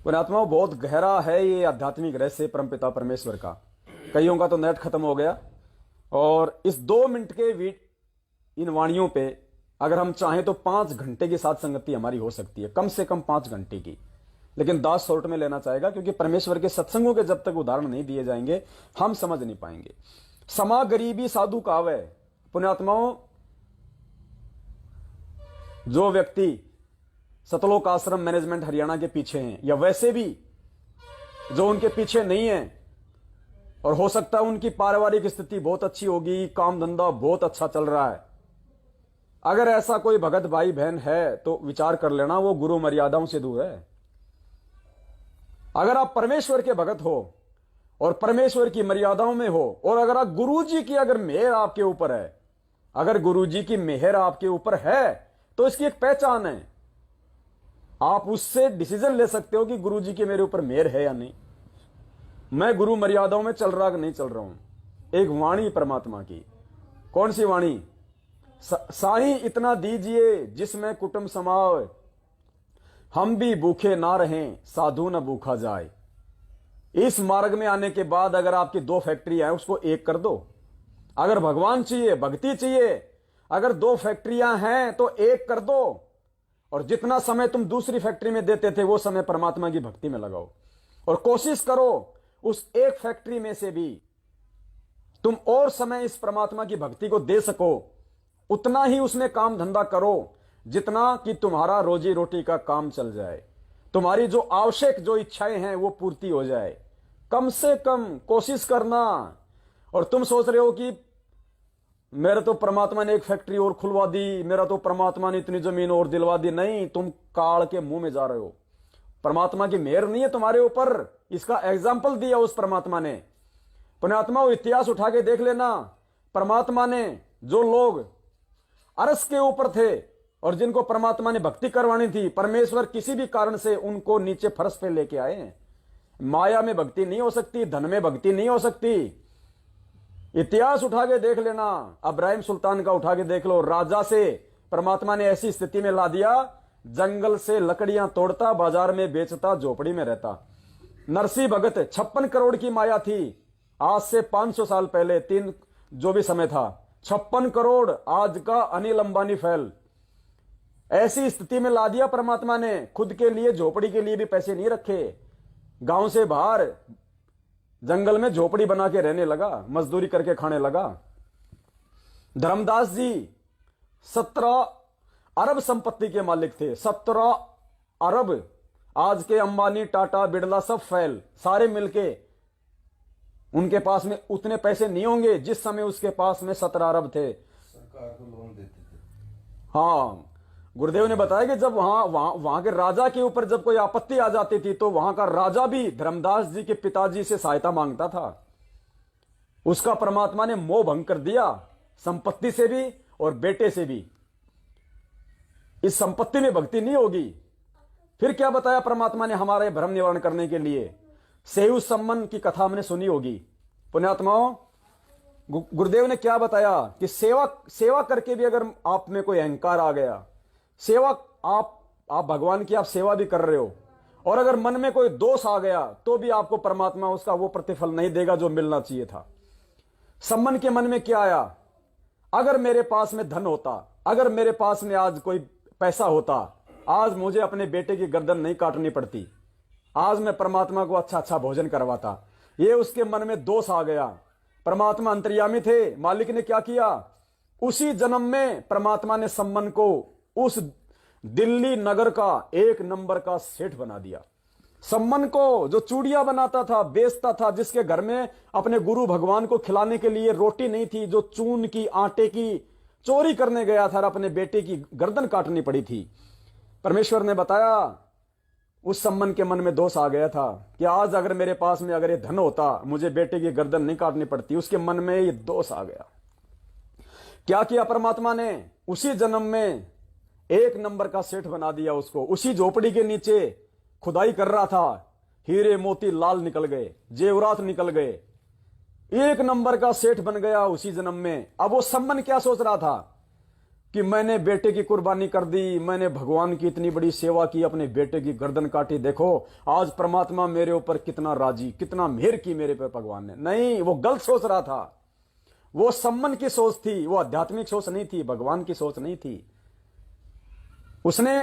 पुण्यात्माओं बहुत गहरा है ये आध्यात्मिक रहस्य परमपिता परमेश्वर का। कईयों का तो नेट खत्म हो गया, और इस 2 मिनट के इन वाणियों पे अगर हम चाहें तो 5 घंटे की साथ संगति हमारी हो सकती है, कम से कम 5 घंटे की। लेकिन दास शॉर्ट में लेना चाहेगा, क्योंकि परमेश्वर के सत्संगों के जब तक उदाहरण नहीं दिए जाएंगे हम समझ नहीं पाएंगे। समा गरीबी साधु कावे। पुण्यात्माओं, जो व्यक्ति सतलोक आश्रम मैनेजमेंट हरियाणा के पीछे हैं, या वैसे भी जो उनके पीछे नहीं है, और हो सकता है उनकी पारिवारिक स्थिति बहुत अच्छी होगी, काम धंधा बहुत अच्छा चल रहा है, अगर ऐसा कोई भगत भाई बहन है तो विचार कर लेना वो गुरु मर्यादाओं से दूर है। अगर आप परमेश्वर के भगत हो और परमेश्वर की मर्यादाओं में हो, और अगर आप गुरु जी की अगर मेहर आपके ऊपर है, अगर गुरु जी की मेहर आपके ऊपर है, तो इसकी एक पहचान है। आप उससे डिसीजन ले सकते हो कि गुरु जी की मेरे ऊपर मेहर है या नहीं, मैं गुरु मर्यादाओं में चल रहा कि नहीं चल रहा हूं। एक वाणी परमात्मा की, कौन सी वाणी? साई इतना दीजिए जिसमें कुटुंब समाए, हम भी भूखे ना रहें साधु न भूखा जाए। इस मार्ग में आने के बाद अगर आपकी 2 फैक्ट्रियां हैं उसको 1 कर दो। अगर भगवान चाहिए, भक्ति चाहिए, अगर 2 फैक्ट्रियां हैं तो 1 कर दो, और जितना समय तुम दूसरी फैक्ट्री में देते थे वो समय परमात्मा की भक्ति में लगाओ, और कोशिश करो उस 1 फैक्ट्री में से भी तुम और समय इस परमात्मा की भक्ति को दे सको, उतना ही उसमें काम धंधा करो जितना कि तुम्हारा रोजी रोटी का काम चल जाए, तुम्हारी जो आवश्यक जो इच्छाएं हैं वो पूर्ति हो जाए। कम से कम कोशिश करना। और तुम सोच रहे हो कि मेरे तो परमात्मा ने 1 फैक्ट्री और खुलवा दी, मेरा तो परमात्मा ने इतनी जमीन और दिलवा दी। नहीं, तुम काल के मुंह में जा रहे हो। परमात्मा की मेहर नहीं है तुम्हारे ऊपर, इसका एग्जाम्पल दिया उस परमात्मा ने। पुण्यात्मा, इतिहास उठा के देख लेना, परमात्मा ने जो लोग अरस के ऊपर थे और जिनको परमात्मा ने भक्ति करवानी थी, परमेश्वर किसी भी कारण से उनको नीचे फर्श पे लेके आए हैं। माया में भक्ति नहीं हो सकती, धन में भक्ति नहीं हो सकती। इतिहास उठा के देख लेना, इब्राहिम सुल्तान का उठा के देख लो। राजा से परमात्मा ने ऐसी स्थिति में ला दिया, जंगल से लकड़ियां तोड़ता, बाजार में बेचता, झोपड़ी में रहता। नरसिंह भगत 56 करोड़ की माया थी, आज से 500 साल पहले, 3 जो भी समय था, 56 करोड़ आज का अनिल अंबानी फैल। ऐसी स्थिति में ला दिया परमात्मा ने। खुद के लिए झोपड़ी के लिए भी पैसे नहीं रखे, गांव से बाहर जंगल में झोपड़ी बना के रहने लगा, मजदूरी करके खाने लगा। धर्मदास जी 17 अरब संपत्ति के मालिक थे, 17 अरब। आज के अंबानी, टाटा, बिड़ला सब फैल, सारे मिलके उनके पास में उतने पैसे नहीं होंगे जिस समय उसके पास में 17 अरब थे। सरकार को लोन देते थे। हाँ, गुरुदेव ने बताया कि जब वहां के राजा के ऊपर जब कोई आपत्ति आ जाती थी तो वहां का राजा भी धर्मदास जी के पिताजी से सहायता मांगता था। उसका परमात्मा ने मोह भंग कर दिया, संपत्ति से भी और बेटे से भी। इस संपत्ति में भक्ति नहीं होगी। फिर क्या बताया परमात्मा ने हमारे भ्रम निवारण करने के लिए? सेहु सम्मन की कथा हमने सुनी होगी। पुण्यात्माओं, गुरुदेव ने क्या बताया कि सेवा करके भी अगर आप में कोई अहंकार आ गया, सेवा आप भगवान की आप सेवा भी कर रहे हो, और अगर मन में कोई दोष आ गया तो भी आपको परमात्मा उसका वो प्रतिफल नहीं देगा जो मिलना चाहिए था। सम्मन के मन में क्या आया? अगर मेरे पास में धन होता, अगर मेरे पास में आज कोई पैसा होता, आज मुझे अपने बेटे की गर्दन नहीं काटनी पड़ती, आज मैं परमात्मा को अच्छा अच्छा भोजन करवाता। ये उसके मन में दोष आ गया। परमात्मा अंतर्यामी थे, मालिक ने क्या किया? उसी जन्म में परमात्मा ने सम्मन को उस दिल्ली नगर का 1 नंबर का सेठ बना दिया। सम्मन को जो चूड़ियां बनाता था, बेचता था, जिसके घर में अपने गुरु भगवान को खिलाने के लिए रोटी नहीं थी, जो चून की, आटे की चोरी करने गया था और अपने बेटे की गर्दन काटनी पड़ी थी। परमेश्वर ने बताया उस सम्मन के मन में दोष आ गया था कि आज अगर मेरे पास में अगर ये धन होता, मुझे बेटे की गर्दन नहीं काटनी पड़ती। उसके मन में ये दोष आ गया। क्या किया परमात्मा ने? उसी जन्म में एक नंबर का सेठ बना दिया उसको। उसी झोपड़ी के नीचे खुदाई कर रहा था, हीरे मोती लाल निकल गए, जेवरात निकल गए, एक नंबर का सेठ बन गया उसी जन्म में। अब वो सम्मन क्या सोच रहा था कि मैंने बेटे की कुर्बानी कर दी, मैंने भगवान की इतनी बड़ी सेवा की, अपने बेटे की गर्दन काटी, देखो आज परमात्मा मेरे ऊपर कितना राजी, कितना मेहर की मेरे पे भगवान ने। नहीं, वो गलत सोच रहा था। वो सम्मन की सोच थी, वो आध्यात्मिक सोच नहीं थी, भगवान की सोच नहीं थी। उसने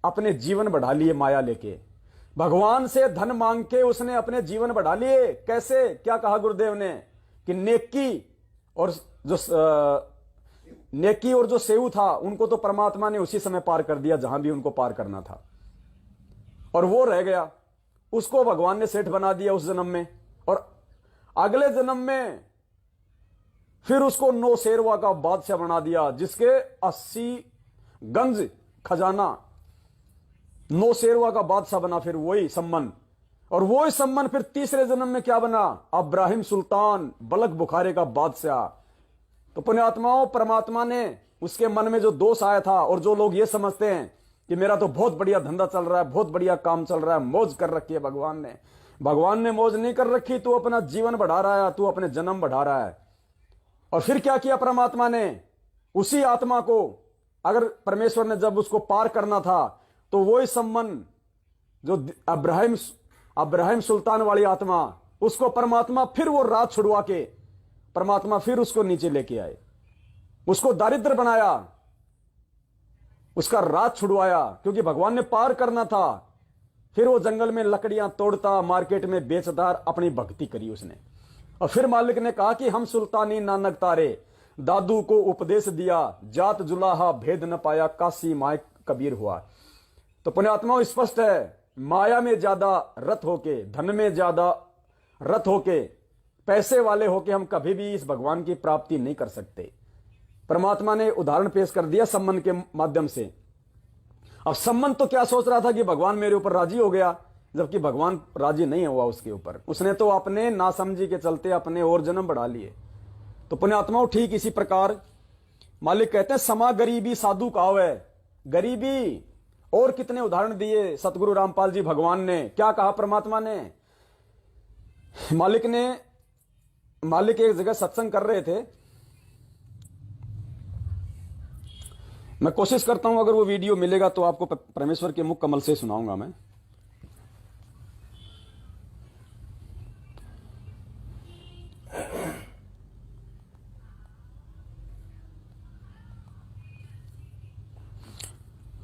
अपने जीवन बढ़ा लिए माया लेके, भगवान से धन मांग के उसने अपने जीवन बढ़ा लिए। कैसे? क्या कहा गुरुदेव ने कि नेकी और जो सेऊ था उनको तो परमात्मा ने उसी समय पार कर दिया जहां भी उनको पार करना था, और वो रह गया। उसको भगवान ने सेठ बना दिया उस जन्म में, और अगले जन्म में फिर उसको नौशेरवा का बादशाह बना दिया, जिसके 80 गंज खजाना। नौशेरवा का बादशाह बना फिर वही सम्मन, और वही सम्मन फिर तीसरे जन्म में क्या बना? अब्राहिम सुल्तान, बलक बुखारे का बादशाह। तो पुण्यात्माओं, परमात्मा ने उसके मन में जो दोष आया था, और जो लोग ये समझते हैं कि मेरा तो बहुत बढ़िया धंधा चल रहा है, बहुत बढ़िया काम चल रहा है, मौज कर रखी है भगवान ने मौज नहीं कर रखी। तू अपना जीवन बढ़ा रहा है, तू अपने जन्म बढ़ा रहा है। और फिर क्या किया परमात्मा ने? उसी आत्मा को, अगर परमेश्वर ने जब उसको पार करना था, तो वही सम्मन जो अब्राहिम सुल्तान वाली आत्मा, उसको परमात्मा फिर वो रात छुड़वा के परमात्मा फिर उसको नीचे लेके आए, उसको दारिद्र बनाया, उसका रात छुड़वाया, क्योंकि भगवान ने पार करना था। फिर वो जंगल में लकड़ियां तोड़ता, मार्केट में बेचता, अपनी भक्ति करी उसने। और फिर मालिक ने कहा कि हम सुल्तानी नानक तारे, दादू को उपदेश दिया, जात जुलाहा भेद न पाया, काशी माय कबीर हुआ। तो पुण्यात्माओं, स्पष्ट है, माया में ज्यादा रत होके, धन में ज्यादा रत होके, पैसे वाले होके हम कभी भी इस भगवान की प्राप्ति नहीं कर सकते। परमात्मा ने उदाहरण पेश कर दिया सम्मन के माध्यम से। अब सम्मन तो क्या सोच रहा था कि भगवान मेरे ऊपर राजी हो गया, जबकि भगवान राजी नहीं हुआ उसके ऊपर। उसने तो अपने नासमझी के चलते अपने और जन्म बढ़ा लिए। तो पुण्यात्माओं, ठीक इसी प्रकार मालिक कहते हैं, समा गरीबी साधु कावे। गरीबी और कितने उदाहरण दिए सतगुरु रामपाल जी भगवान ने। क्या कहा परमात्मा ने? मालिक एक जगह सत्संग कर रहे थे। मैं कोशिश करता हूं, अगर वो वीडियो मिलेगा तो आपको परमेश्वर के मुख कमल से सुनाऊंगा मैं।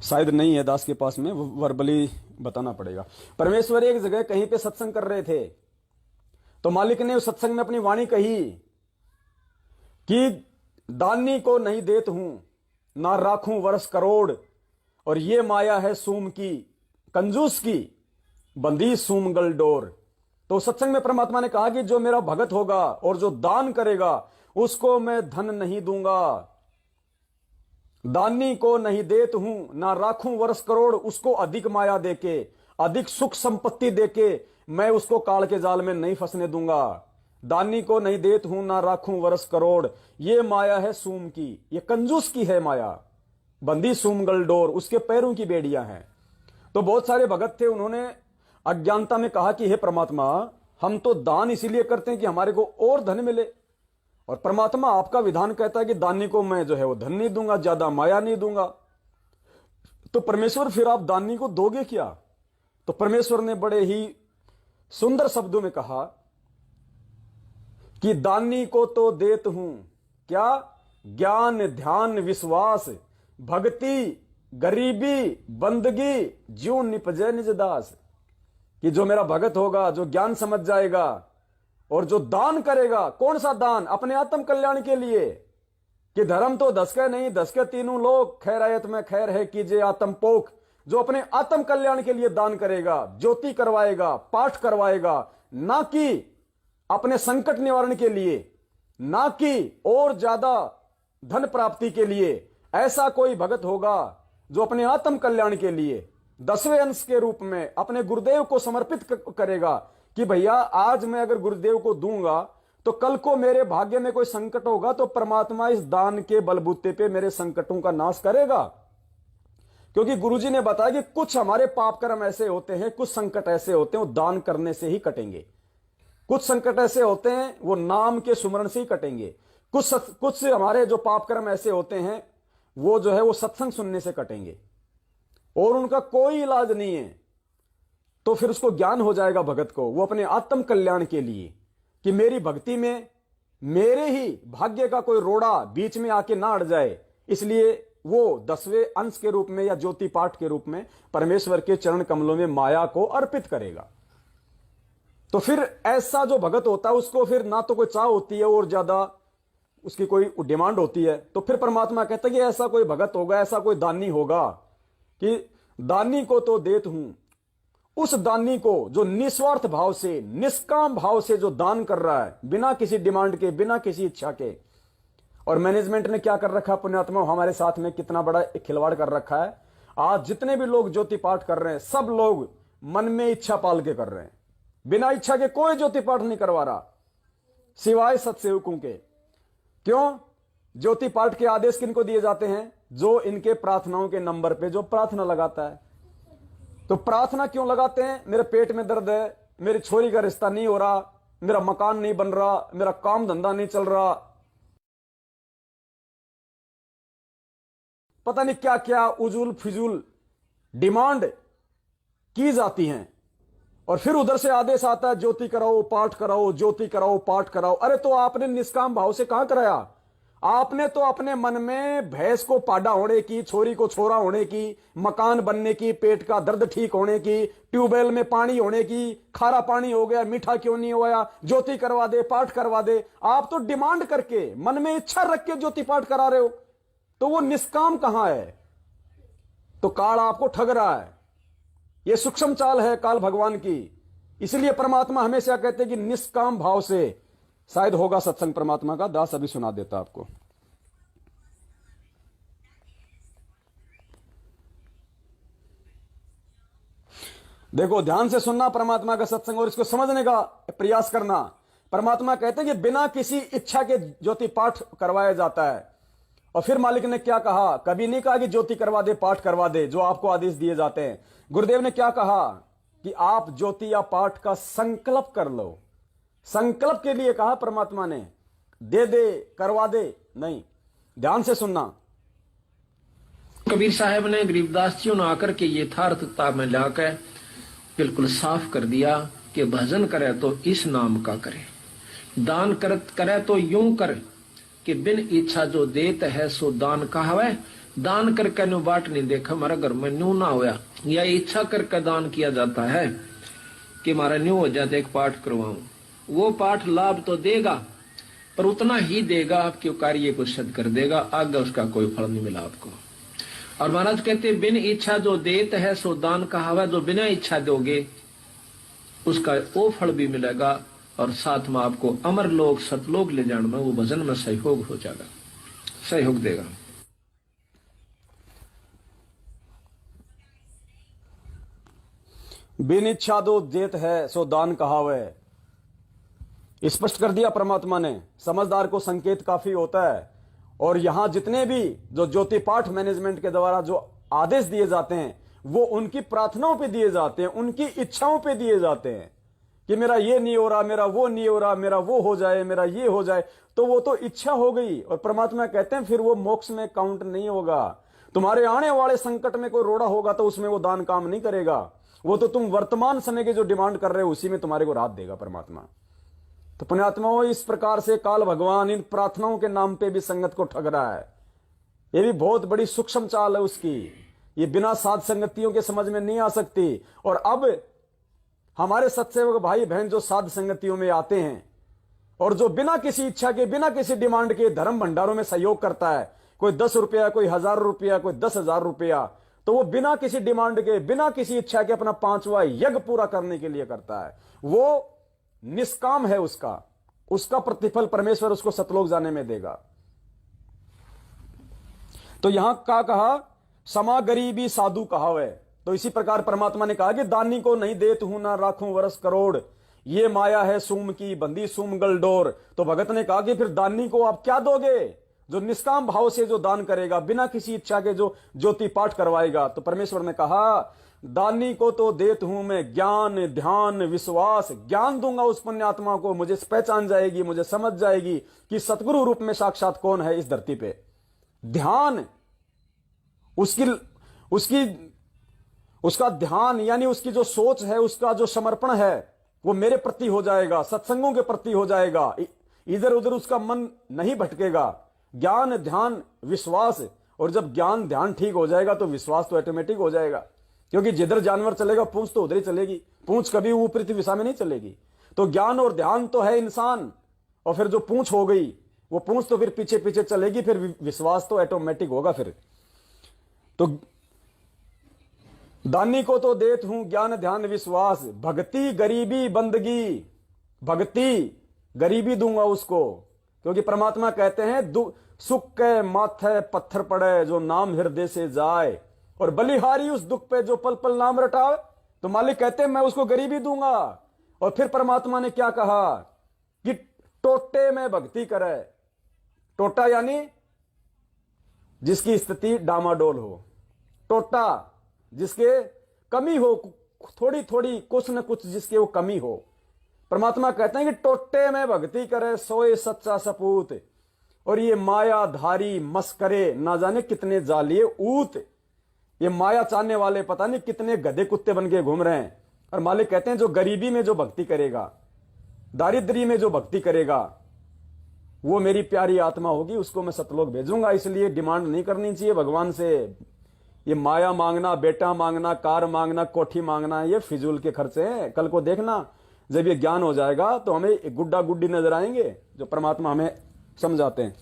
शायद नहीं है दास के पास में, वर्बली बताना पड़ेगा। परमेश्वर एक जगह कहीं पे सत्संग कर रहे थे, तो मालिक ने उस सत्संग में अपनी वाणी कही कि दानी को नहीं देत हूं, ना राखूं वर्ष करोड़, और ये माया है सूम की, कंजूस की, बंदी सूमगल डोर। तो सत्संग में परमात्मा ने कहा कि जो मेरा भगत होगा और जो दान करेगा, उसको मैं धन नहीं दूंगा। दानी को नहीं देत हूं, ना राखूं वर्ष करोड़, उसको अधिक माया देके, अधिक सुख संपत्ति देके मैं उसको काल के जाल में नहीं फंसने दूंगा। दानी को नहीं देत हूं, ना राखूं वर्ष करोड़, ये माया है सूम की, ये कंजूस की है माया, बंदी सूमगल डोर, उसके पैरों की बेड़ियां हैं। तो बहुत सारे भगत थे, उन्होंने अज्ञानता में कहा कि हे परमात्मा, हम तो दान इसीलिए करते हैं कि हमारे को और धन मिले, और परमात्मा आपका विधान कहता है कि दानी को मैं जो है वो धन नहीं दूंगा, ज्यादा माया नहीं दूंगा। तो परमेश्वर फिर आप दानी को दोगे क्या? तो परमेश्वर ने बड़े ही सुंदर शब्दों में कहा कि दानी को तो देत हूं क्या? ज्ञान, ध्यान, विश्वास, भक्ति, गरीबी, बंदगी, ज्यों निपजे निज दास। कि जो मेरा भगत होगा, जो ज्ञान समझ जाएगा और जो दान करेगा, कौन सा दान? अपने आत्म कल्याण के लिए, कि धर्म तो 10 के नहीं, 10 के तीनों लोग, खैरायत में खैर है कीजिए आत्म पोख। जो अपने आत्म कल्याण के लिए दान करेगा, ज्योति करवाएगा, पाठ करवाएगा, ना कि अपने संकट निवारण के लिए, ना कि और ज्यादा धन प्राप्ति के लिए, ऐसा कोई भगत होगा जो अपने आत्म कल्याण के लिए 10वें अंश के रूप में अपने गुरुदेव को समर्पित करेगा कि भैया आज मैं अगर गुरुदेव को दूंगा तो कल को मेरे भाग्य में कोई संकट होगा तो परमात्मा इस दान के बलबूते पे मेरे संकटों का नाश करेगा। क्योंकि गुरुजी ने बताया कि कुछ हमारे पाप कर्म ऐसे होते हैं, कुछ संकट ऐसे होते हैं वो दान करने से ही कटेंगे। कुछ संकट ऐसे होते हैं वो नाम के सुमरण से ही कटेंगे। कुछ हमारे जो पाप कर्म ऐसे होते हैं वो जो है वो सत्संग सुनने से कटेंगे और उनका कोई इलाज नहीं है। तो फिर उसको ज्ञान हो जाएगा भगत को, वो अपने आत्म कल्याण के लिए, कि मेरी भक्ति में मेरे ही भाग्य का कोई रोड़ा बीच में आके ना अड़ जाए, इसलिए वो 10वें अंश के रूप में या ज्योति पाठ के रूप में परमेश्वर के चरण कमलों में माया को अर्पित करेगा। तो फिर ऐसा जो भगत होता है उसको फिर ना तो कोई चाह होती है और ज्यादा उसकी कोई डिमांड होती है। तो फिर परमात्मा कहता है कि ऐसा कोई भगत होगा, ऐसा कोई दानी होगा कि दानी को तो देत हूं, उस दानी को जो निस्वार्थ भाव से, निष्काम भाव से जो दान कर रहा है, बिना किसी डिमांड के, बिना किसी इच्छा के। और मैनेजमेंट ने क्या कर रखा है पुण्यात्मा, हमारे साथ में कितना बड़ा खिलवाड़ कर रखा है। आज जितने भी लोग ज्योति पाठ कर रहे हैं सब लोग मन में इच्छा पाल के कर रहे हैं, बिना इच्छा के कोई ज्योति पाठ नहीं करवा रहा सिवाय सत्सेवकों के। क्यों? ज्योति पाठ के आदेश किनको दिए जाते हैं? जो इनके प्रार्थनाओं के नंबर पे जो प्रार्थना लगाता है। तो प्रार्थना क्यों लगाते हैं? मेरे पेट में दर्द है, मेरी छोरी का रिश्ता नहीं हो रहा, मेरा मकान नहीं बन रहा, मेरा काम धंधा नहीं चल रहा, पता नहीं क्या क्या उजूल फिजूल डिमांड की जाती हैं। और फिर उधर से आदेश आता है ज्योति कराओ, पाठ कराओ, ज्योति कराओ, पाठ कराओ। अरे तो आपने निष्काम भाव से कहां कराया? आपने तो अपने मन में भैंस को पाडा होने की, छोरी को छोरा होने की, मकान बनने की, पेट का दर्द ठीक होने की, ट्यूबवेल में पानी होने की, खारा पानी हो गया, मीठा क्यों नहीं हुआ, ज्योति करवा दे, पाठ करवा दे। आप तो डिमांड करके, मन में इच्छा रख के ज्योति पाठ करा रहे हो। तो वो निष्काम कहां है? तो काल आपको ठग रहा है। यह सूक्ष्म चाल है काल भगवान की। इसलिए परमात्मा हमेशा कहते हैं कि निष्काम भाव से, शायद होगा सत्संग परमात्मा का, दास अभी सुना देता आपको। देखो ध्यान से सुनना परमात्मा का सत्संग और इसको समझने का प्रयास करना। परमात्मा कहते हैं कि बिना किसी इच्छा के ज्योति पाठ करवाया जाता है। और फिर मालिक ने क्या कहा? कभी नहीं कहा कि ज्योति करवा दे, पाठ करवा दे, जो आपको आदेश दिए जाते हैं। गुरुदेव ने क्या कहा कि आप ज्योति या पाठ का संकल्प कर लो। संकल्प के लिए कहा परमात्मा ने, दे दे, करवा दे नहीं। ध्यान से सुनना। कबीर साहब ने गरीबदास जी ने आकर के यथार्थता में लाकर बिल्कुल साफ कर दिया कि भजन करे तो इस नाम का करे, दान करे तो यूं करे कि बिन इच्छा जो देत है सो दान कहावे। दान करके न्यू बाट नहीं देखा हमारा घर में न्यू ना होया, या इच्छा करके दान किया जाता है कि हमारा न्यू हो जाते एक पाठ करवाऊं। वो पाठ लाभ तो देगा पर उतना ही देगा आपके कार्य को सिद्ध कर देगा, आगे उसका कोई फल नहीं मिला आपको। और महाराज कहते बिन इच्छा जो देत है सो दान कहावा। जो बिना इच्छा दोगे उसका वो फल भी मिलेगा और साथ में आपको अमर लोग सतलोक ले जाने में वो भजन में सहयोग हो जाएगा, सहयोग देगा। बिन इच्छा दो देत है सो दान कहावे, स्पष्ट कर दिया परमात्मा ने। समझदार को संकेत काफी होता है। और यहां जितने भी जो ज्योति पाठ मैनेजमेंट के द्वारा जो आदेश दिए जाते हैं वो उनकी प्रार्थनाओं पे दिए जाते हैं, उनकी इच्छाओं पे दिए जाते हैं कि मेरा ये नहीं हो रहा, मेरा वो नहीं हो रहा, मेरा वो हो जाए, मेरा ये हो जाए। तो वो तो इच्छा हो गई। और परमात्मा कहते हैं फिर वो मोक्ष में काउंट नहीं होगा। तुम्हारे आने वाले संकट में कोई रोड़ा होगा तो उसमें वो दान काम नहीं करेगा। वो तो तुम वर्तमान समय के जो डिमांड कर रहे हो उसी में तुम्हारे को राहत देगा परमात्मा। तो पुण्यात्माओं, इस प्रकार से काल भगवान इन प्रार्थनाओं के नाम पे भी संगत को ठग रहा है। ये भी बहुत बड़ी सूक्ष्म चाल है उसकी। ये बिना साध संगतियों के समझ में नहीं आ सकती। और अब हमारे सत्सेवक भाई बहन जो साध संगतियों में आते हैं और जो बिना किसी इच्छा के, बिना किसी डिमांड के धर्म भंडारों में सहयोग करता है, कोई 10 रुपया, कोई 1000 रुपया, कोई 10,000 रुपया, तो वो बिना किसी डिमांड के, बिना किसी इच्छा के अपना 5वां यज्ञ पूरा करने के लिए करता है। वो निष्काम है, उसका प्रतिफल परमेश्वर उसको सतलोक जाने में देगा। तो यहां क्या कहा? समा गरीबी साधु कहावे। तो इसी प्रकार परमात्मा ने कहा कि दानी को नहीं देत हूं ना राखूं वर्ष करोड़, ये माया है सूम की बंदी सूम गलडोर। तो भगत ने कहा कि फिर दानी को आप क्या दोगे? जो निष्काम भाव से जो दान करेगा, बिना किसी इच्छा के जो ज्योति पाठ करवाएगा, तो परमेश्वर ने कहा दानी को तो देत हूं मैं ज्ञान, ध्यान, विश्वास। ज्ञान दूंगा उस पुण्यात्मा को, मुझे पहचान जाएगी, मुझे समझ जाएगी कि सतगुरु रूप में साक्षात कौन है इस धरती पे। ध्यान, उसका ध्यान यानी उसकी जो सोच है, उसका जो समर्पण है वो मेरे प्रति हो जाएगा, सत्संगों के प्रति हो जाएगा, इधर उधर उसका मन नहीं भटकेगा। ज्ञान, ध्यान, विश्वास। और जब ज्ञान ध्यान ठीक हो जाएगा तो विश्वास तो ऑटोमेटिक हो जाएगा, क्योंकि जिधर जानवर चलेगा पूंछ तो उधर ही चलेगी, पूंछ कभी ऊपरी दिशा में नहीं चलेगी। तो ज्ञान और ध्यान तो है इंसान, और फिर जो पूंछ हो गई वो पूंछ तो फिर पीछे पीछे चलेगी, फिर विश्वास तो ऑटोमेटिक होगा। फिर तो दानी को तो देत हूं ज्ञान, ध्यान, विश्वास, भक्ति, गरीबी, बंदगी। भक्ति, गरीबी दूंगा उसको, क्योंकि परमात्मा कहते हैं सुख के माथे पत्थर पड़े जो नाम हृदय से जाए, और बलिहारी उस दुख पे जो पल पल नाम रटावे। तो मालिक कहते हैं मैं उसको गरीबी दूंगा। और फिर परमात्मा ने क्या कहा कि टोटे में भक्ति करे। टोटा यानी जिसकी स्थिति डामाडोल हो, टोटा जिसके कमी हो, थोड़ी थोड़ी कुछ न कुछ जिसके वो कमी हो। परमात्मा कहते हैं कि टोटे में भक्ति करे सोए सच्चा सपूत। और ये मायाधारी मस्करे ना जाने कितने जालिए ऊत, ये माया चाहने वाले पता नहीं कितने गधे कुत्ते बन के घूम रहे हैं। और मालिक कहते हैं जो गरीबी में जो भक्ति करेगा, दारिद्र्य में जो भक्ति करेगा, वो मेरी प्यारी आत्मा होगी, उसको मैं सतलोक भेजूंगा। इसलिए डिमांड नहीं करनी चाहिए भगवान से। ये माया मांगना, बेटा मांगना, कार मांगना, कोठी मांगना, ये फिजूल के खर्चे हैं। कल को देखना जब ये ज्ञान हो जाएगा तो हमें एक गुड्डा गुड्डी नजर आएंगे जो परमात्मा हमें समझाते हैं।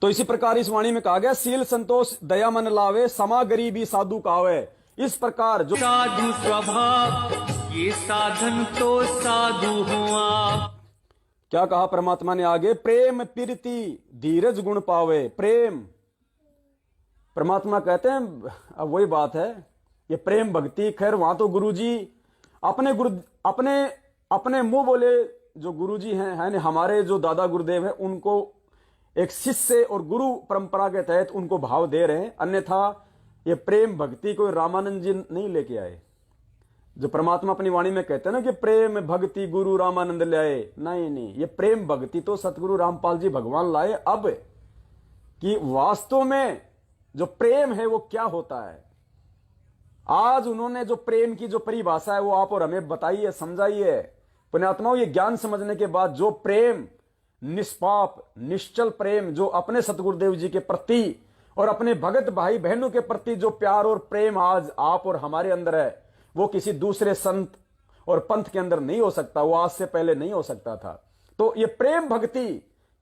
तो इसी प्रकार इस वाणी में कहा गया सील संतोष दया मन लावे, समा गरीबी साधु कावे। इस प्रकार जो साधु स्वभाव ये साधन तो साधु हुआ। क्या कहा परमात्मा ने आगे, प्रेम प्रीति धीरज गुण पावे। प्रेम, परमात्मा कहते हैं अब वही बात है, ये प्रेम भक्ति। खैर वहां तो गुरुजी अपने मुंह बोले जो गुरुजी हैं, है ना, हमारे जो दादा गुरुदेव हैं, उनको एक शिष्य और गुरु परंपरा के तहत उनको भाव दे रहे हैं। अन्यथा ये प्रेम भक्ति कोई रामानंद जी नहीं लेके आए। जो परमात्मा अपनी वाणी में कहते हैं ना कि प्रेम भक्ति गुरु रामानंद लाए, नहीं, ये प्रेम भक्ति तो सतगुरु रामपाल जी भगवान लाए। अब कि वास्तव में जो प्रेम है वो क्या होता है, आज उन्होंने जो प्रेम की जो परिभाषा है वो आप और हमें बताइए, समझाइए। पुण्यात्माओं, ये ज्ञान समझने के बाद जो प्रेम, निष्पाप निश्चल प्रेम जो अपने सतगुरुदेव जी के प्रति और अपने भगत भाई बहनों के प्रति जो प्यार और प्रेम आज आप और हमारे अंदर है, वो किसी दूसरे संत और पंथ के अंदर नहीं हो सकता, वो आज से पहले नहीं हो सकता था। तो ये प्रेम भक्ति,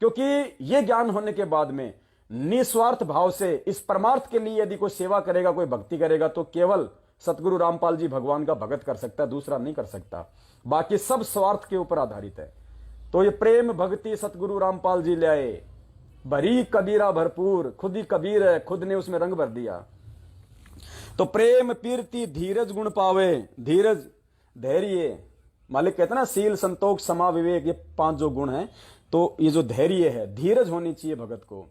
क्योंकि ये ज्ञान होने के बाद में निस्वार्थ भाव से इस परमार्थ के लिए यदि कोई सेवा करेगा, कोई भक्ति करेगा, तो केवल सतगुरु रामपाल जी भगवान का भगत कर सकता है, दूसरा नहीं कर सकता। बाकी सब स्वार्थ के ऊपर आधारित है। तो ये प्रेम भक्ति सतगुरु रामपाल जी ले आए, भरी कबीरा भरपूर, खुद ही कबीर है, खुद ने उसमें रंग भर दिया। तो प्रेम कीर्ति धीरज गुण पावे। धीरज, धैर्य, मालिक कहते हैं ना सील संतोष समा विवेक, ये 5 जो गुण हैं। तो ये जो धैर्य है, धीरज होनी चाहिए भगत को।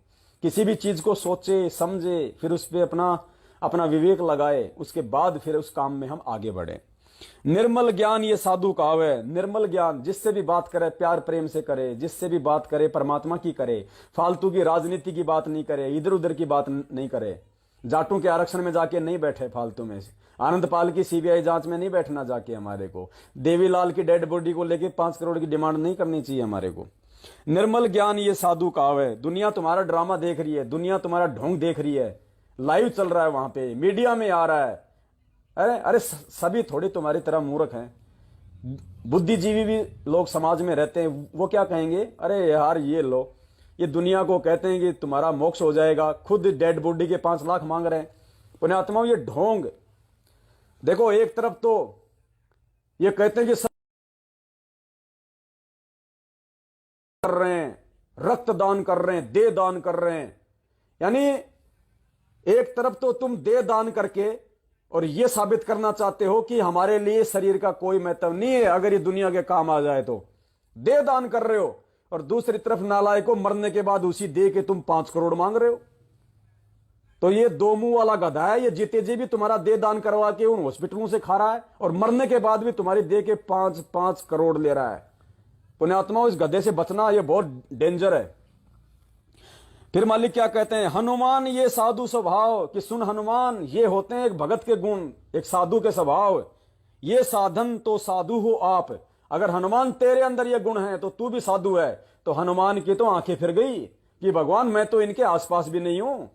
किसी भी चीज को सोचे समझे, फिर उस पर अपना विवेक लगाए, उसके बाद फिर उस काम में हम आगे बढ़े। निर्मल ज्ञान ये साधु कावे। निर्मल ज्ञान, जिससे भी बात करे प्यार प्रेम से करे, जिससे भी बात करे परमात्मा की करे, फालतू की राजनीति की बात नहीं करे, इधर उधर की बात नहीं करे, जाटों के आरक्षण में जाके नहीं बैठे फालतू में, आनंद पाल की सीबीआई जांच में नहीं बैठना जाके, हमारे को देवीलाल की डेड बॉडी को लेके 5 करोड़ की डिमांड नहीं करनी चाहिए हमारे को। निर्मल ज्ञान ये साधु कावे। दुनिया तुम्हारा ड्रामा देख रही है, दुनिया तुम्हारा ढोंग देख रही है, लाइव चल रहा है, वहां पे मीडिया में आ रहा है। अरे सभी थोड़ी तुम्हारी तरह मूर्ख हैं। बुद्धिजीवी भी लोग समाज में रहते हैं, वो क्या कहेंगे, अरे यार ये लो, ये दुनिया को कहते हैं कि तुम्हारा मोक्ष हो जाएगा, खुद डेड बॉडी के 5 लाख मांग रहे हैं। पुण्यात्माओं, ये ढोंग देखो, एक तरफ तो ये कहते हैं कि कर रहे हैं, रक्त दान कर रहे हैं, देह दान कर रहे हैं, यानी एक तरफ तो तुम देह दान करके और ये साबित करना चाहते हो कि हमारे लिए शरीर का कोई महत्व नहीं है, अगर ये दुनिया के काम आ जाए तो देह दान कर रहे हो, और दूसरी तरफ नालायक को मरने के बाद उसी दे के तुम 5 करोड़ मांग रहे हो। तो ये दो मुंह वाला गधा है। ये जीते जी भी तुम्हारा दे दान करवा के उन हॉस्पिटलों से खा रहा है और मरने के बाद भी तुम्हारी दे के 5-5 करोड़ ले रहा है। पुण्यात्माओं, इस गधे से बचना ये बहुत डेंजर है। फिर मालिक क्या कहते हैं, हनुमान ये साधु स्वभाव कि सुन हनुमान, ये होते हैं एक भगत के गुण, एक साधु के स्वभाव। ये साधन तो साधु हो आप। अगर हनुमान तेरे अंदर ये गुण है तो तू भी साधु है। तो हनुमान की तो आंखें फिर गई कि भगवान मैं तो इनके आसपास भी नहीं हूं।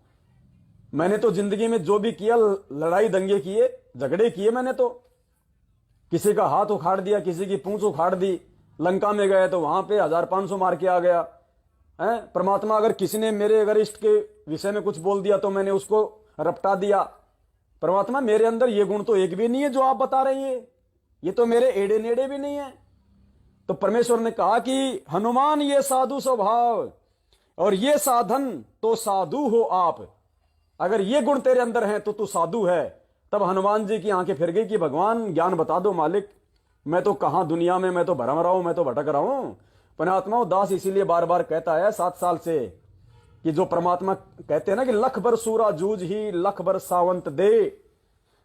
मैंने तो जिंदगी में जो भी किया, लड़ाई दंगे किए, झगड़े किए, मैंने तो किसी का हाथ उखाड़ दिया, किसी की पूंछ उखाड़ दी। लंका में गए तो वहां पे 1500 मार के आ गया है। परमात्मा अगर किसी ने मेरे अगर इष्ट के विषय में कुछ बोल दिया तो मैंने उसको रपटा दिया। परमात्मा मेरे अंदर ये गुण तो एक भी नहीं है जो आप बता रही है, ये तो मेरे एड़े नेड़े भी नहीं है। तो परमेश्वर ने कहा कि हनुमान ये साधु स्वभाव और ये साधन तो साधु हो आप। अगर ये गुण तेरे अंदर हैं तो तू साधु है। तब हनुमान जी की आंखें फिर गई कि भगवान ज्ञान बता दो मालिक, मैं तो कहां दुनिया में, मैं तो भरम रहा हूं, मैं तो भटक रहा हूं। पुण्यात्माओं, दास इसीलिए बार बार कहता है 7 साल से कि जो परमात्मा कहते हैं ना कि लख बर सूरा जूझ ही लख बर सावंत दे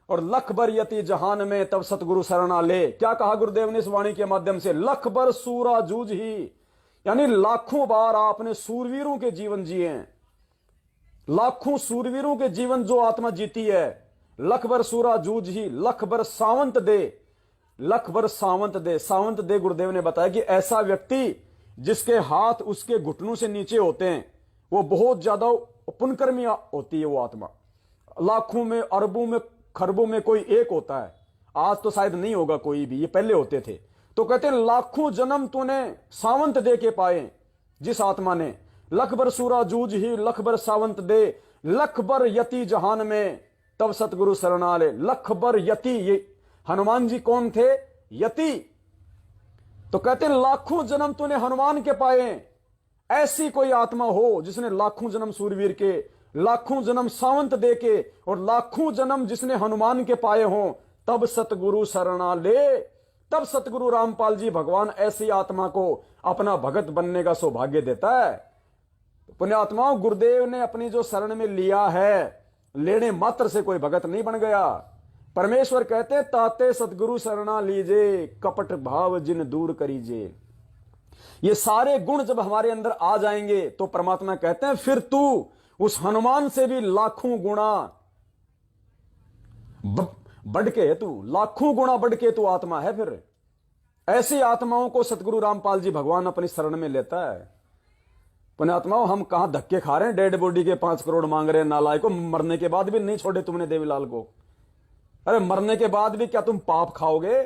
और लख बर यति जहान में तब सतगुरु शरणा ले। क्या कहा गुरुदेव ने इस वाणी के माध्यम से, लख बर सूरा जूझ ही, यानी लाखों बार आपने सूरवीरों के जीवन जिए हैं। लाखों सूरवीरों के जीवन जो आत्मा जीती है। लख बर सूरा जूझ ही लख बर सावंत दे, लख बर सावंत दे। सावंत दे गुरुदेव ने बताया कि ऐसा व्यक्ति जिसके हाथ उसके घुटनों से नीचे होते हैं, वो बहुत ज्यादा पुण्यकर्मी होती है वो आत्मा। लाखों में, अरबों में, खरबों में कोई एक होता है। आज तो शायद नहीं होगा कोई भी, ये पहले होते थे। तो कहते हैं लाखों जन्म तूने सावंत दे के पाए जिस आत्मा ने। लख बर सूरा जूझ ही लख बर सावंत दे, लख बर यति जहान में तब सतगुरु शरणा ले। लख बर यति, ये हनुमान जी कौन थे? यति। तो कहते हैं लाखों जन्म तूने हनुमान के पाए। ऐसी कोई आत्मा हो जिसने लाखों जन्म सूरवीर के, लाखों जन्म सावंत दे के और लाखों जन्म जिसने हनुमान के पाए हों, तब सतगुरु शरणा ले। तब सतगुरु रामपाल जी भगवान ऐसी आत्मा को अपना भगत बनने का सौभाग्य देता है। पुण्यात्माओं, गुरुदेव ने अपनी जो शरण में लिया है, लेने मात्र से कोई भगत नहीं बन गया। परमेश्वर कहते ताते सतगुरु शरणा लीजे, कपट भाव जिन दूर करीजे। ये सारे गुण जब हमारे अंदर आ जाएंगे तो परमात्मा कहते हैं फिर तू उस हनुमान से भी लाखों गुणा बढ़ के, तू लाखों गुणा बढ़ के तू आत्मा है। फिर ऐसी आत्माओं को सतगुरु रामपाल जी भगवान अपनी शरण में लेता है। पुण्यात्माओं, हम कहां धक्के खा रहे हैं, डेड बॉडी के 5 करोड़ मांग रहे हैं नालायक को। मरने के बाद भी नहीं छोड़े तुमने देवीलाल को। अरे मरने के बाद भी क्या तुम पाप खाओगे?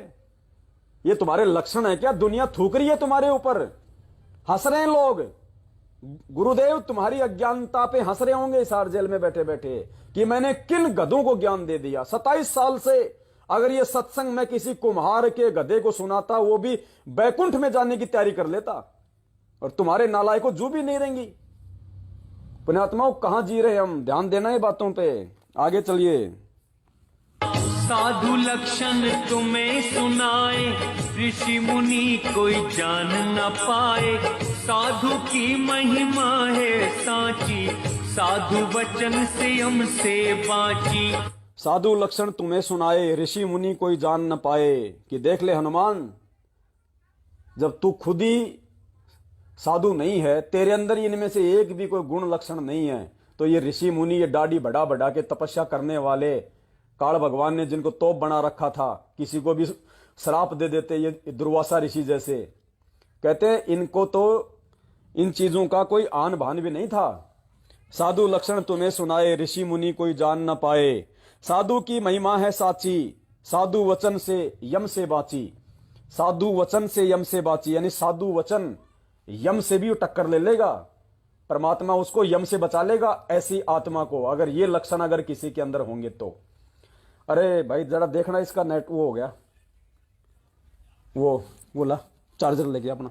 ये तुम्हारे लक्षण है क्या? दुनिया थूक रही है तुम्हारे ऊपर, हंस रहे हैं लोग। गुरुदेव तुम्हारी अज्ञानता पे हंस रहे होंगे इस जेल में बैठे बैठे कि मैंने किन गधों को ज्ञान दे दिया। 27 साल से अगर ये सत्संग मैं किसी कुम्हार के गधे को सुनाता, वो भी बैकुंठ में जाने की तैयारी कर लेता, और तुम्हारे नालायक को जू भी नहीं रहेंगी। पुण्यात्माओं, कहां जी रहे हम? ध्यान देना है बातों पे। आगे चलिए। साधु लक्षण तुम्हें सुनाए, ऋषि मुनि कोई जान न पाए। साधु की महिमा है सांची, साधु वचन से हमसे बाची। साधु लक्षण तुम्हें सुनाए, ऋषि मुनि कोई जान न पाए। कि देख ले हनुमान, जब तू खुद ही साधु नहीं है, तेरे अंदर इनमें से एक भी कोई गुण लक्षण नहीं है, तो ये ऋषि मुनि, ये दाढ़ी बढ़ा बढ़ा के तपस्या करने वाले काल भगवान ने जिनको तोप बना रखा था, किसी को भी श्राप दे देते, ये दुर्वासा ऋषि जैसे, कहते हैं इनको तो इन चीजों का कोई आन भान भी नहीं था। साधु लक्षण तुम्हें सुनाए, ऋषि मुनि कोई जान न पाए। साधु की महिमा है साची, साधु वचन से यम से बाची। साधु वचन से यम से बाची, यानी साधु वचन यम से भी टक्कर ले लेगा, परमात्मा उसको यम से बचा लेगा ऐसी आत्मा को, अगर ये लक्षण अगर किसी के अंदर होंगे तो। अरे भाई जरा देखना, इसका नेट वो हो गया, वो ला चार्जर लेके अपना।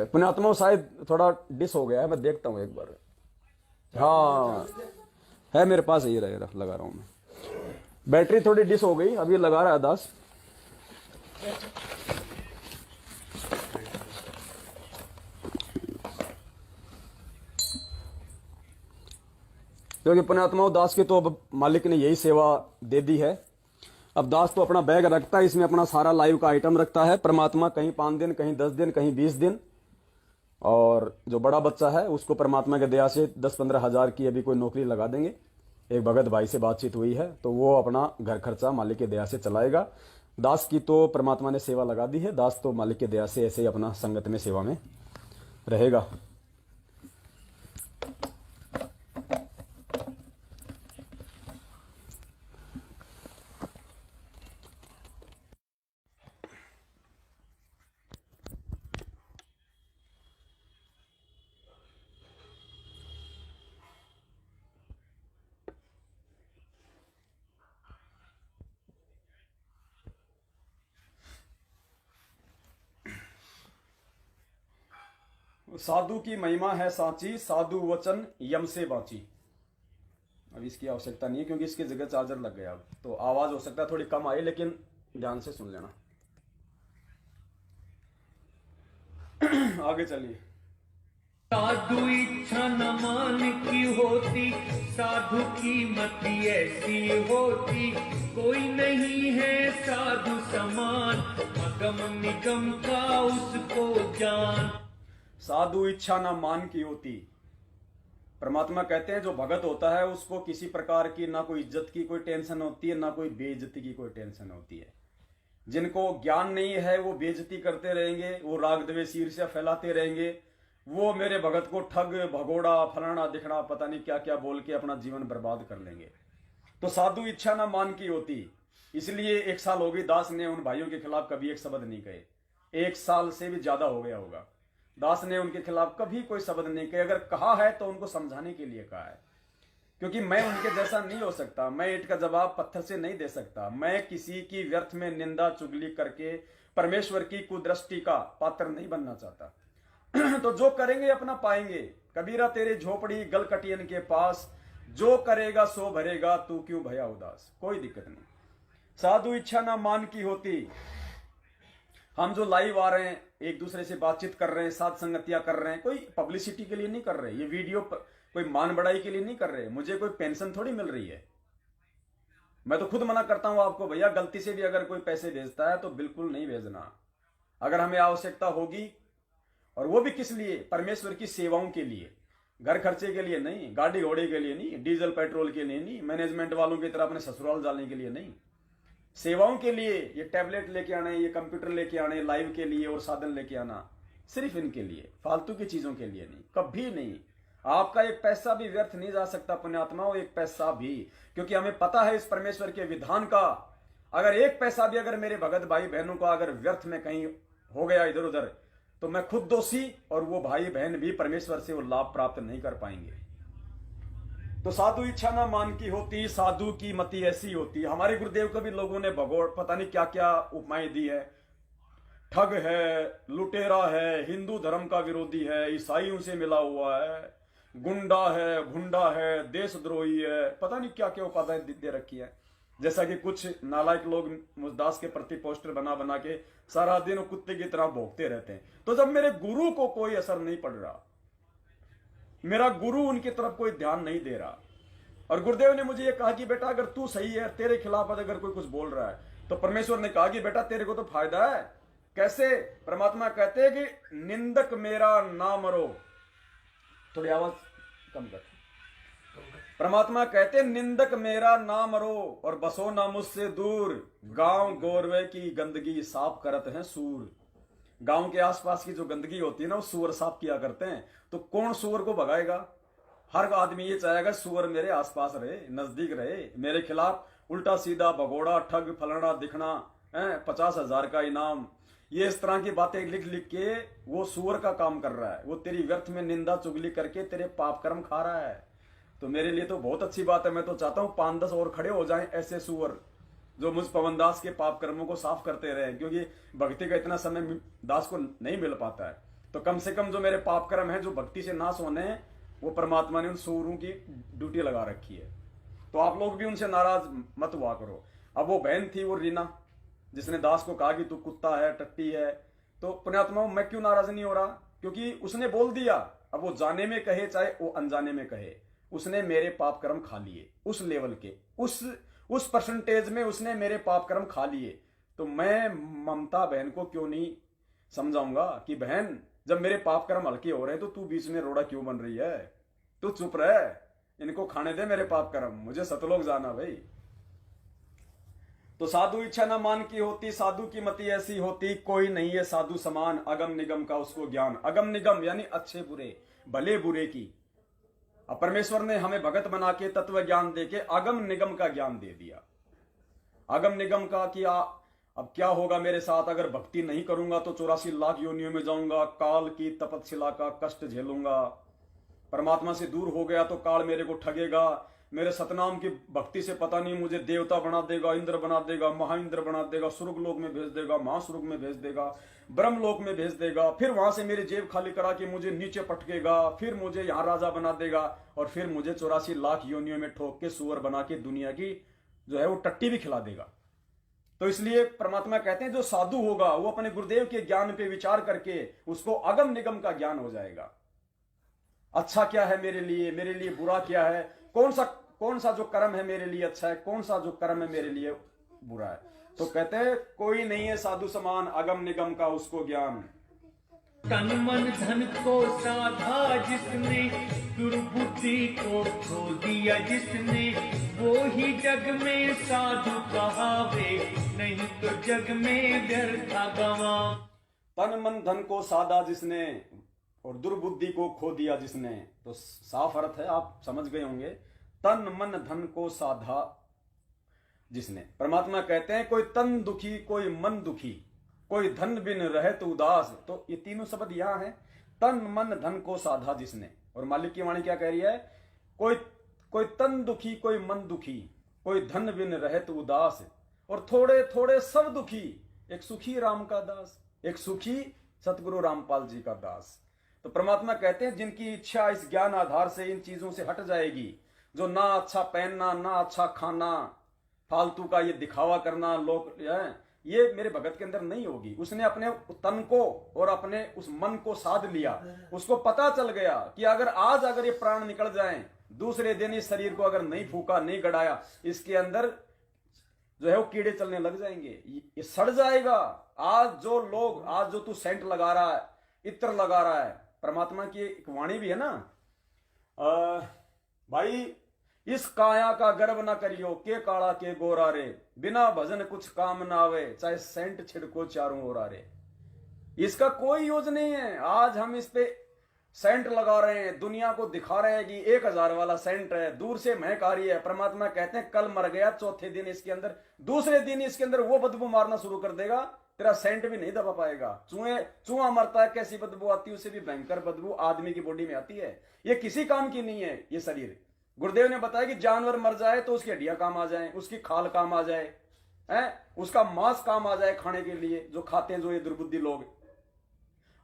पुण्यात्मा शायद थोड़ा डिस हो गया है, मैं देखता हूं एक बार। हाँ है मेरे पास, ये रहेगा, लगा रहा हूं मैं। बैटरी थोड़ी डिस हो गई, अभी लगा रहा है दास। क्योंकि पुण्यात्माओं दास की तो अब मालिक ने यही सेवा दे दी है। अब दास तो अपना बैग रखता है, इसमें अपना सारा लाइव का आइटम रखता है। परमात्मा कहीं 5 दिन, कहीं 10 दिन, कहीं 20 दिन। और जो बड़ा बच्चा है उसको परमात्मा के दया से 10-15 हजार की अभी कोई नौकरी लगा देंगे। एक भगत भाई से बातचीत हुई है, तो वो अपना घर खर्चा मालिक के दया से चलाएगा। दास की तो परमात्मा ने सेवा लगा दी है। दास तो मालिक के दया से ऐसे ही अपना संगत में सेवा में रहेगा। साधु की महिमा है सांची, साधु वचन यम से बांची। अब इसकी आवश्यकता नहीं है क्योंकि इसकी जगह चार्जर लग गया। अब तो आवाज हो सकता है थोड़ी कम आई, लेकिन ध्यान से सुन लेना। आगे चलिए। साधु इच्छा न मान की होती, साधु की मति ऐसी होती, कोई नहीं है साधु समान, अगम निगम का उसको जान। साधु इच्छा ना मान की होती। परमात्मा कहते हैं जो भगत होता है उसको किसी प्रकार की ना कोई इज्जत की कोई टेंशन होती है, ना कोई बेइज्जती की कोई टेंशन होती है। जिनको ज्ञान नहीं है वो बेइज्जती करते रहेंगे, वो राग द्वेष ईर्ष्या फैलाते रहेंगे, वो मेरे भगत को ठग भगोड़ा फलाना दिखना पता नहीं क्या क्या बोल के अपना जीवन बर्बाद कर लेंगे। तो साधु इच्छा ना मान की होती। इसलिए 1 साल हो गई दास ने उन भाइयों के खिलाफ कभी एक शब्द नहीं कहे। 1 साल से भी ज्यादा हो गया होगा। दास ने उनके खिलाफ कभी कोई शब्द नहीं कहे। अगर कहा है तो उनको समझाने के लिए कहा है, क्योंकि मैं उनके जैसा नहीं हो सकता। मैं ईंट का जवाब पत्थर से नहीं दे सकता। मैं किसी की व्यर्थ में निंदा चुगली करके परमेश्वर की कुदृष्टि का पात्र नहीं बनना चाहता। तो जो करेंगे अपना पाएंगे। कबीरा तेरे झोपड़ी गलकटियन के पास, जो करेगा सो भरेगा, तू क्यों भया उदास। कोई दिक्कत नहीं। साधु इच्छा ना मान की होती। हम जो लाइव आ रहे हैं, एक दूसरे से बातचीत कर रहे हैं, साथ संगतियां कर रहे हैं, कोई पब्लिसिटी के लिए नहीं कर रहे। ये वीडियो कोई मान बढ़ाई के लिए नहीं कर रहे। मुझे कोई पेंशन थोड़ी मिल रही है। मैं तो खुद मना करता हूं आपको, भैया गलती से भी अगर कोई पैसे भेजता है तो बिल्कुल नहीं भेजना। अगर हमें आवश्यकता होगी, और वो भी किस लिए, परमेश्वर की सेवाओं के लिए, घर खर्चे के लिए नहीं, गाड़ी घोड़े के लिए नहीं, डीजल पेट्रोल के लिए नहीं, मैनेजमेंट वालों की तरह अपने ससुराल जाने के लिए नहीं, सेवाओं के लिए। ये टैबलेट लेके आने, ये कंप्यूटर लेके आने लाइव के लिए, और साधन लेके आना, सिर्फ इनके लिए, फालतू की चीजों के लिए नहीं, कभी नहीं। आपका एक पैसा भी व्यर्थ नहीं जा सकता पुण्यात्माओं, एक पैसा भी, क्योंकि हमें पता है इस परमेश्वर के विधान का। अगर एक पैसा भी अगर मेरे भगत भाई बहनों का अगर व्यर्थ में कहीं हो गया इधर उधर, तो मैं खुद दोषी, और वो भाई बहन भी परमेश्वर से वो लाभ प्राप्त नहीं कर पाएंगे। तो साधु इच्छा ना मान की होती, साधु की मति ऐसी होती। हमारे गुरुदेव को भी लोगों ने भगोड़ पता नहीं क्या क्या उपमाएं दी है। ठग है, लुटेरा है, हिंदू धर्म का विरोधी है, ईसाइयों से मिला हुआ है, गुंडा है, भुंडा है, देशद्रोही है, पता नहीं क्या क्या उपाधियां दे रखी है। जैसा कि कुछ नालायक लोग मुझदास के प्रति पोस्टर बना बना के सारा दिन कुत्ते की तरह भोंकते रहते हैं। तो जब मेरे गुरु को कोई असर नहीं पड़ रहा, मेरा गुरु उनकी तरफ कोई ध्यान नहीं दे रहा, और गुरुदेव ने मुझे ये कहा कि बेटा अगर तू सही है, तेरे खिलाफ अगर कोई कुछ बोल रहा है, तो परमेश्वर ने कहा कि बेटा तेरे को तो फायदा है। कैसे? परमात्मा कहते हैं कि निंदक मेरा ना मरो। थोड़ी आवाज कम कर। परमात्मा कहते निंदक मेरा ना मरो, और बसो ना मुझसे दूर। गांव गोरवे की गंदगी साफ करत हैं सूर। गांव के आसपास की जो गंदगी होती है ना, वो सूअर साफ किया करते हैं। तो कौन सूअर को भगाएगा? हर आदमी ये चाहेगा सूअर मेरे आसपास रहे, नजदीक रहे। मेरे खिलाफ उल्टा सीधा भगोड़ा, ठग, फलाना दिखना, 50,000 का इनाम, ये इस तरह की बातें लिख लिख के वो सूअर का काम कर रहा है। वो तेरी व्यर्थ में निंदा चुगली करके तेरे पाप कर्म खा रहा है। तो मेरे लिए तो बहुत अच्छी बात है। मैं तो चाहता हूं 5-10 और खड़े हो जाएं ऐसे सूअर, जो मुझ पवन दास के पाप कर्मों को साफ करते रहे, क्योंकि भक्ति का इतना समय दास को नहीं मिल पाता है। तो कम से कम जो मेरे पाप कर्म है, जो भक्ति से नाश होने हैं, वो परमात्मा ने उन सूरों की ड्यूटी लगा रखी है। तो आप लोग भी उनसे नाराज मत हुआ करो। अब वो बहन थी, वो रीना, जिसने दास को कहा कि तू कुत्ता है, टट्टी है, तो पुण्यात्मा मैं क्यों नाराज नहीं हो रहा? क्योंकि उसने बोल दिया। अब वो जाने में कहे चाहे वो अनजाने में कहे, उसने मेरे पाप कर्म खा लिए, उस लेवल के, उस परसेंटेज में उसने मेरे पाप कर्म खा लिए। तो मैं ममता बहन को क्यों नहीं समझाऊंगा कि बहन, जब मेरे पाप कर्म हल्के हो रहे हैं तो तू बीच में रोड़ा क्यों बन रही है, तू चुप रह, इनको खाने दे मेरे पाप कर्म, मुझे सतलोक जाना भाई। तो साधु इच्छा न मान की होती, साधु की मति ऐसी होती, कोई नहीं है साधु समान, अगम निगम का उसको ज्ञान। अगम निगम यानी अच्छे बुरे, भले बुरे की। अब परमेश्वर ने हमें भगत बना के तत्व ज्ञान देके अगम निगम का ज्ञान दे दिया। अगम निगम का कि अब क्या होगा मेरे साथ, अगर भक्ति नहीं करूंगा तो 84 लाख योनियों में जाऊंगा, काल की तपस्या का कष्ट झेलूंगा, परमात्मा से दूर हो गया तो काल मेरे को ठगेगा, मेरे सतनाम की भक्ति से पता नहीं मुझे देवता बना देगा, इंद्र बना देगा, महाइंद्र बना देगा, स्वर्ग लोक में भेज देगा, महास्वर्ग में भेज देगा, ब्रह्म लोक में भेज देगा, फिर वहां से मेरी जेब खाली करा के मुझे नीचे पटकेगा, फिर मुझे यहां राजा बना देगा, और फिर मुझे 84 लाख योनियों में ठोक के सुअर बना के दुनिया की जो है वो टट्टी भी खिला देगा। तो इसलिए परमात्मा कहते हैं जो साधु होगा वो अपने गुरुदेव के ज्ञान पे विचार करके उसको अगम निगम का ज्ञान हो जाएगा। अच्छा क्या है मेरे लिए बुरा क्या है, कौन सा जो कर्म है मेरे लिए अच्छा है, कौन सा जो कर्म है मेरे लिए बुरा है। तो कहते हैं कोई नहीं है साधु समान, अगम निगम का उसको ज्ञान। तन मन धन को साधा जिसने, दुर्बुद्धि को खो दिया जिसने, वो ही जग में साधु कहावे, नहीं तो जग में व्यर्था गवा। तन मन धन को साधा जिसने और दुर्बुद्धि को खो दिया जिसने, तो साफ अर्थ है, आप समझ गए होंगे। तन मन धन को साधा जिसने, परमात्मा कहते हैं कोई तन दुखी, कोई मन दुखी, कोई धन बिन रहे तो उदास। तो ये तीनों शब्द यहां हैं, तन मन धन को साधा जिसने। और मालिक की वाणी क्या कह रही है, कोई तन दुखी, कोई मन दुखी, कोई धन बिन रहे तो उदास, और थोड़े थोड़े सब दुखी, एक सुखी राम का दास, एक सुखी सतगुरु रामपाल जी का दास। तो परमात्मा कहते हैं जिनकी इच्छा इस ज्ञान आधार से इन चीजों से हट जाएगी, जो ना अच्छा पहनना, ना अच्छा खाना, फालतू का ये दिखावा करना, लोग ये मेरे भगत के अंदर नहीं होगी। उसने अपने तन को और अपने उस मन को साध लिया, उसको पता चल गया कि अगर ये प्राण निकल जाएं, दूसरे दिन इस शरीर को अगर नहीं फूका, नहीं गड़ाया, इसके अंदर जो है वो कीड़े चलने लग जाएंगे, ये सड़ जाएगा। आज जो तू सेंट लगा रहा है, इत्र लगा रहा है, परमात्मा की एक वाणी भी है ना, भाई इस काया का गर्व ना करियो, के काला के गोरा रे, बिना भजन कुछ काम ना आवे, चाहे सेंट छिड़को चारों ओर आ रे। इसका कोई यूज नहीं है। आज हम इस पे सेंट लगा रहे हैं, दुनिया को दिखा रहे हैं कि 1000 वाला सेंट है, दूर से महक आ रही है। परमात्मा कहते हैं कल मर गया, चौथे दिन इसके अंदर, दूसरे दिन इसके अंदर वो बदबू मारना शुरू कर देगा, तेरा सेंट भी नहीं दबा पाएगा। चूहा मरता है, कैसी बदबू आती है, उससे भी भयंकर बदबू आदमी की बॉडी में आती है। ये किसी काम की नहीं है ये शरीर। गुरुदेव ने बताया कि जानवर मर जाए तो उसकी हड्डियां काम आ जाए, उसकी खाल काम आ जाए, उसका मांस काम आ जाए खाने के लिए, जो खाते हैं जो ये दुर्बुद्धि लोग।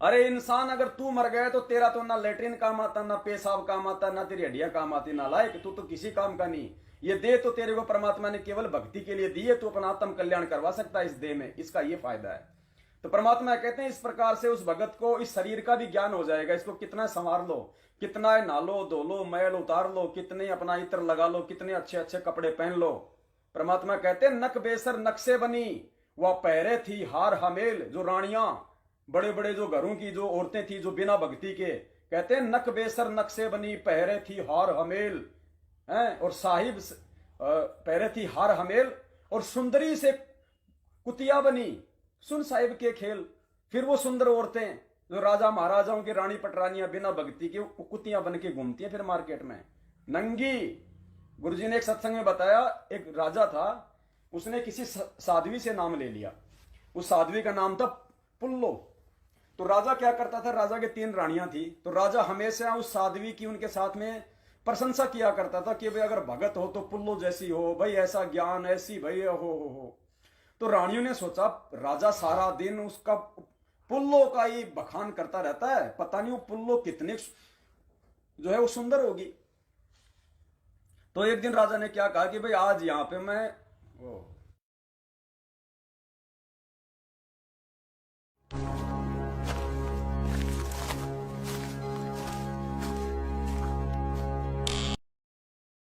अरे इंसान, अगर तू मर गया तो तेरा तो ना लेटरिन काम आता, ना पेशाब काम आता, ना तेरी हड्डियां काम आती, ना लायक, तू तो किसी काम का नहीं। ये देह तो तेरे को परमात्मा ने केवल भक्ति के लिए दी है, तू अपना आत्म कल्याण करवा सकता है इस देह में, इसका ये फायदा है। तो परमात्मा कहते हैं इस प्रकार से उस भगत को इस शरीर का भी ज्ञान हो जाएगा। इसको कितना संवार लो, कितना नहा धो लो, मैल उतार लो, कितने अपना इत्र लगा लो, कितने अच्छे अच्छे कपड़े पहन लो। परमात्मा कहते हैं नक बेसर नक्शे बनी, वह पहरे थी हार हमेल। जो रानियां, बड़े बड़े जो घरों की जो औरतें थी जो बिना भक्ति के, कहते हैं नक बेसर नक्शे बनी, पहरे थी हार हमेल, और साहिब पहरे थी हार हमेल, और सुंदरी से कुतिया बनी, सुन साहिब के खेल। फिर वो सुंदर औरतें जो राजा महाराजाओं की रानी पटरानियां बिना भक्ति के कुतियां बन के घूमती हैं फिर मार्केट में नंगी। गुरुजी ने एक सत्संग में बताया, एक राजा था, उसने किसी साध्वी से नाम ले लिया। उस साध्वी का नाम था पुल्लो। तो राजा क्या करता था, राजा के 3 रानियां थी, तो राजा हमेशा उस साध्वी की उनके साथ में प्रशंसा किया करता था कि भाई अगर भगत हो तो पुल्लो जैसी हो, भाई ऐसा ज्ञान, ऐसी भाई हो। तो रानियों ने सोचा राजा सारा दिन उसका पुल्लो का ही बखान करता रहता है, पता नहीं वो पुल्लो कितने जो है वो सुंदर होगी। तो एक दिन राजा ने क्या कहा कि भाई आज यहां पे मैं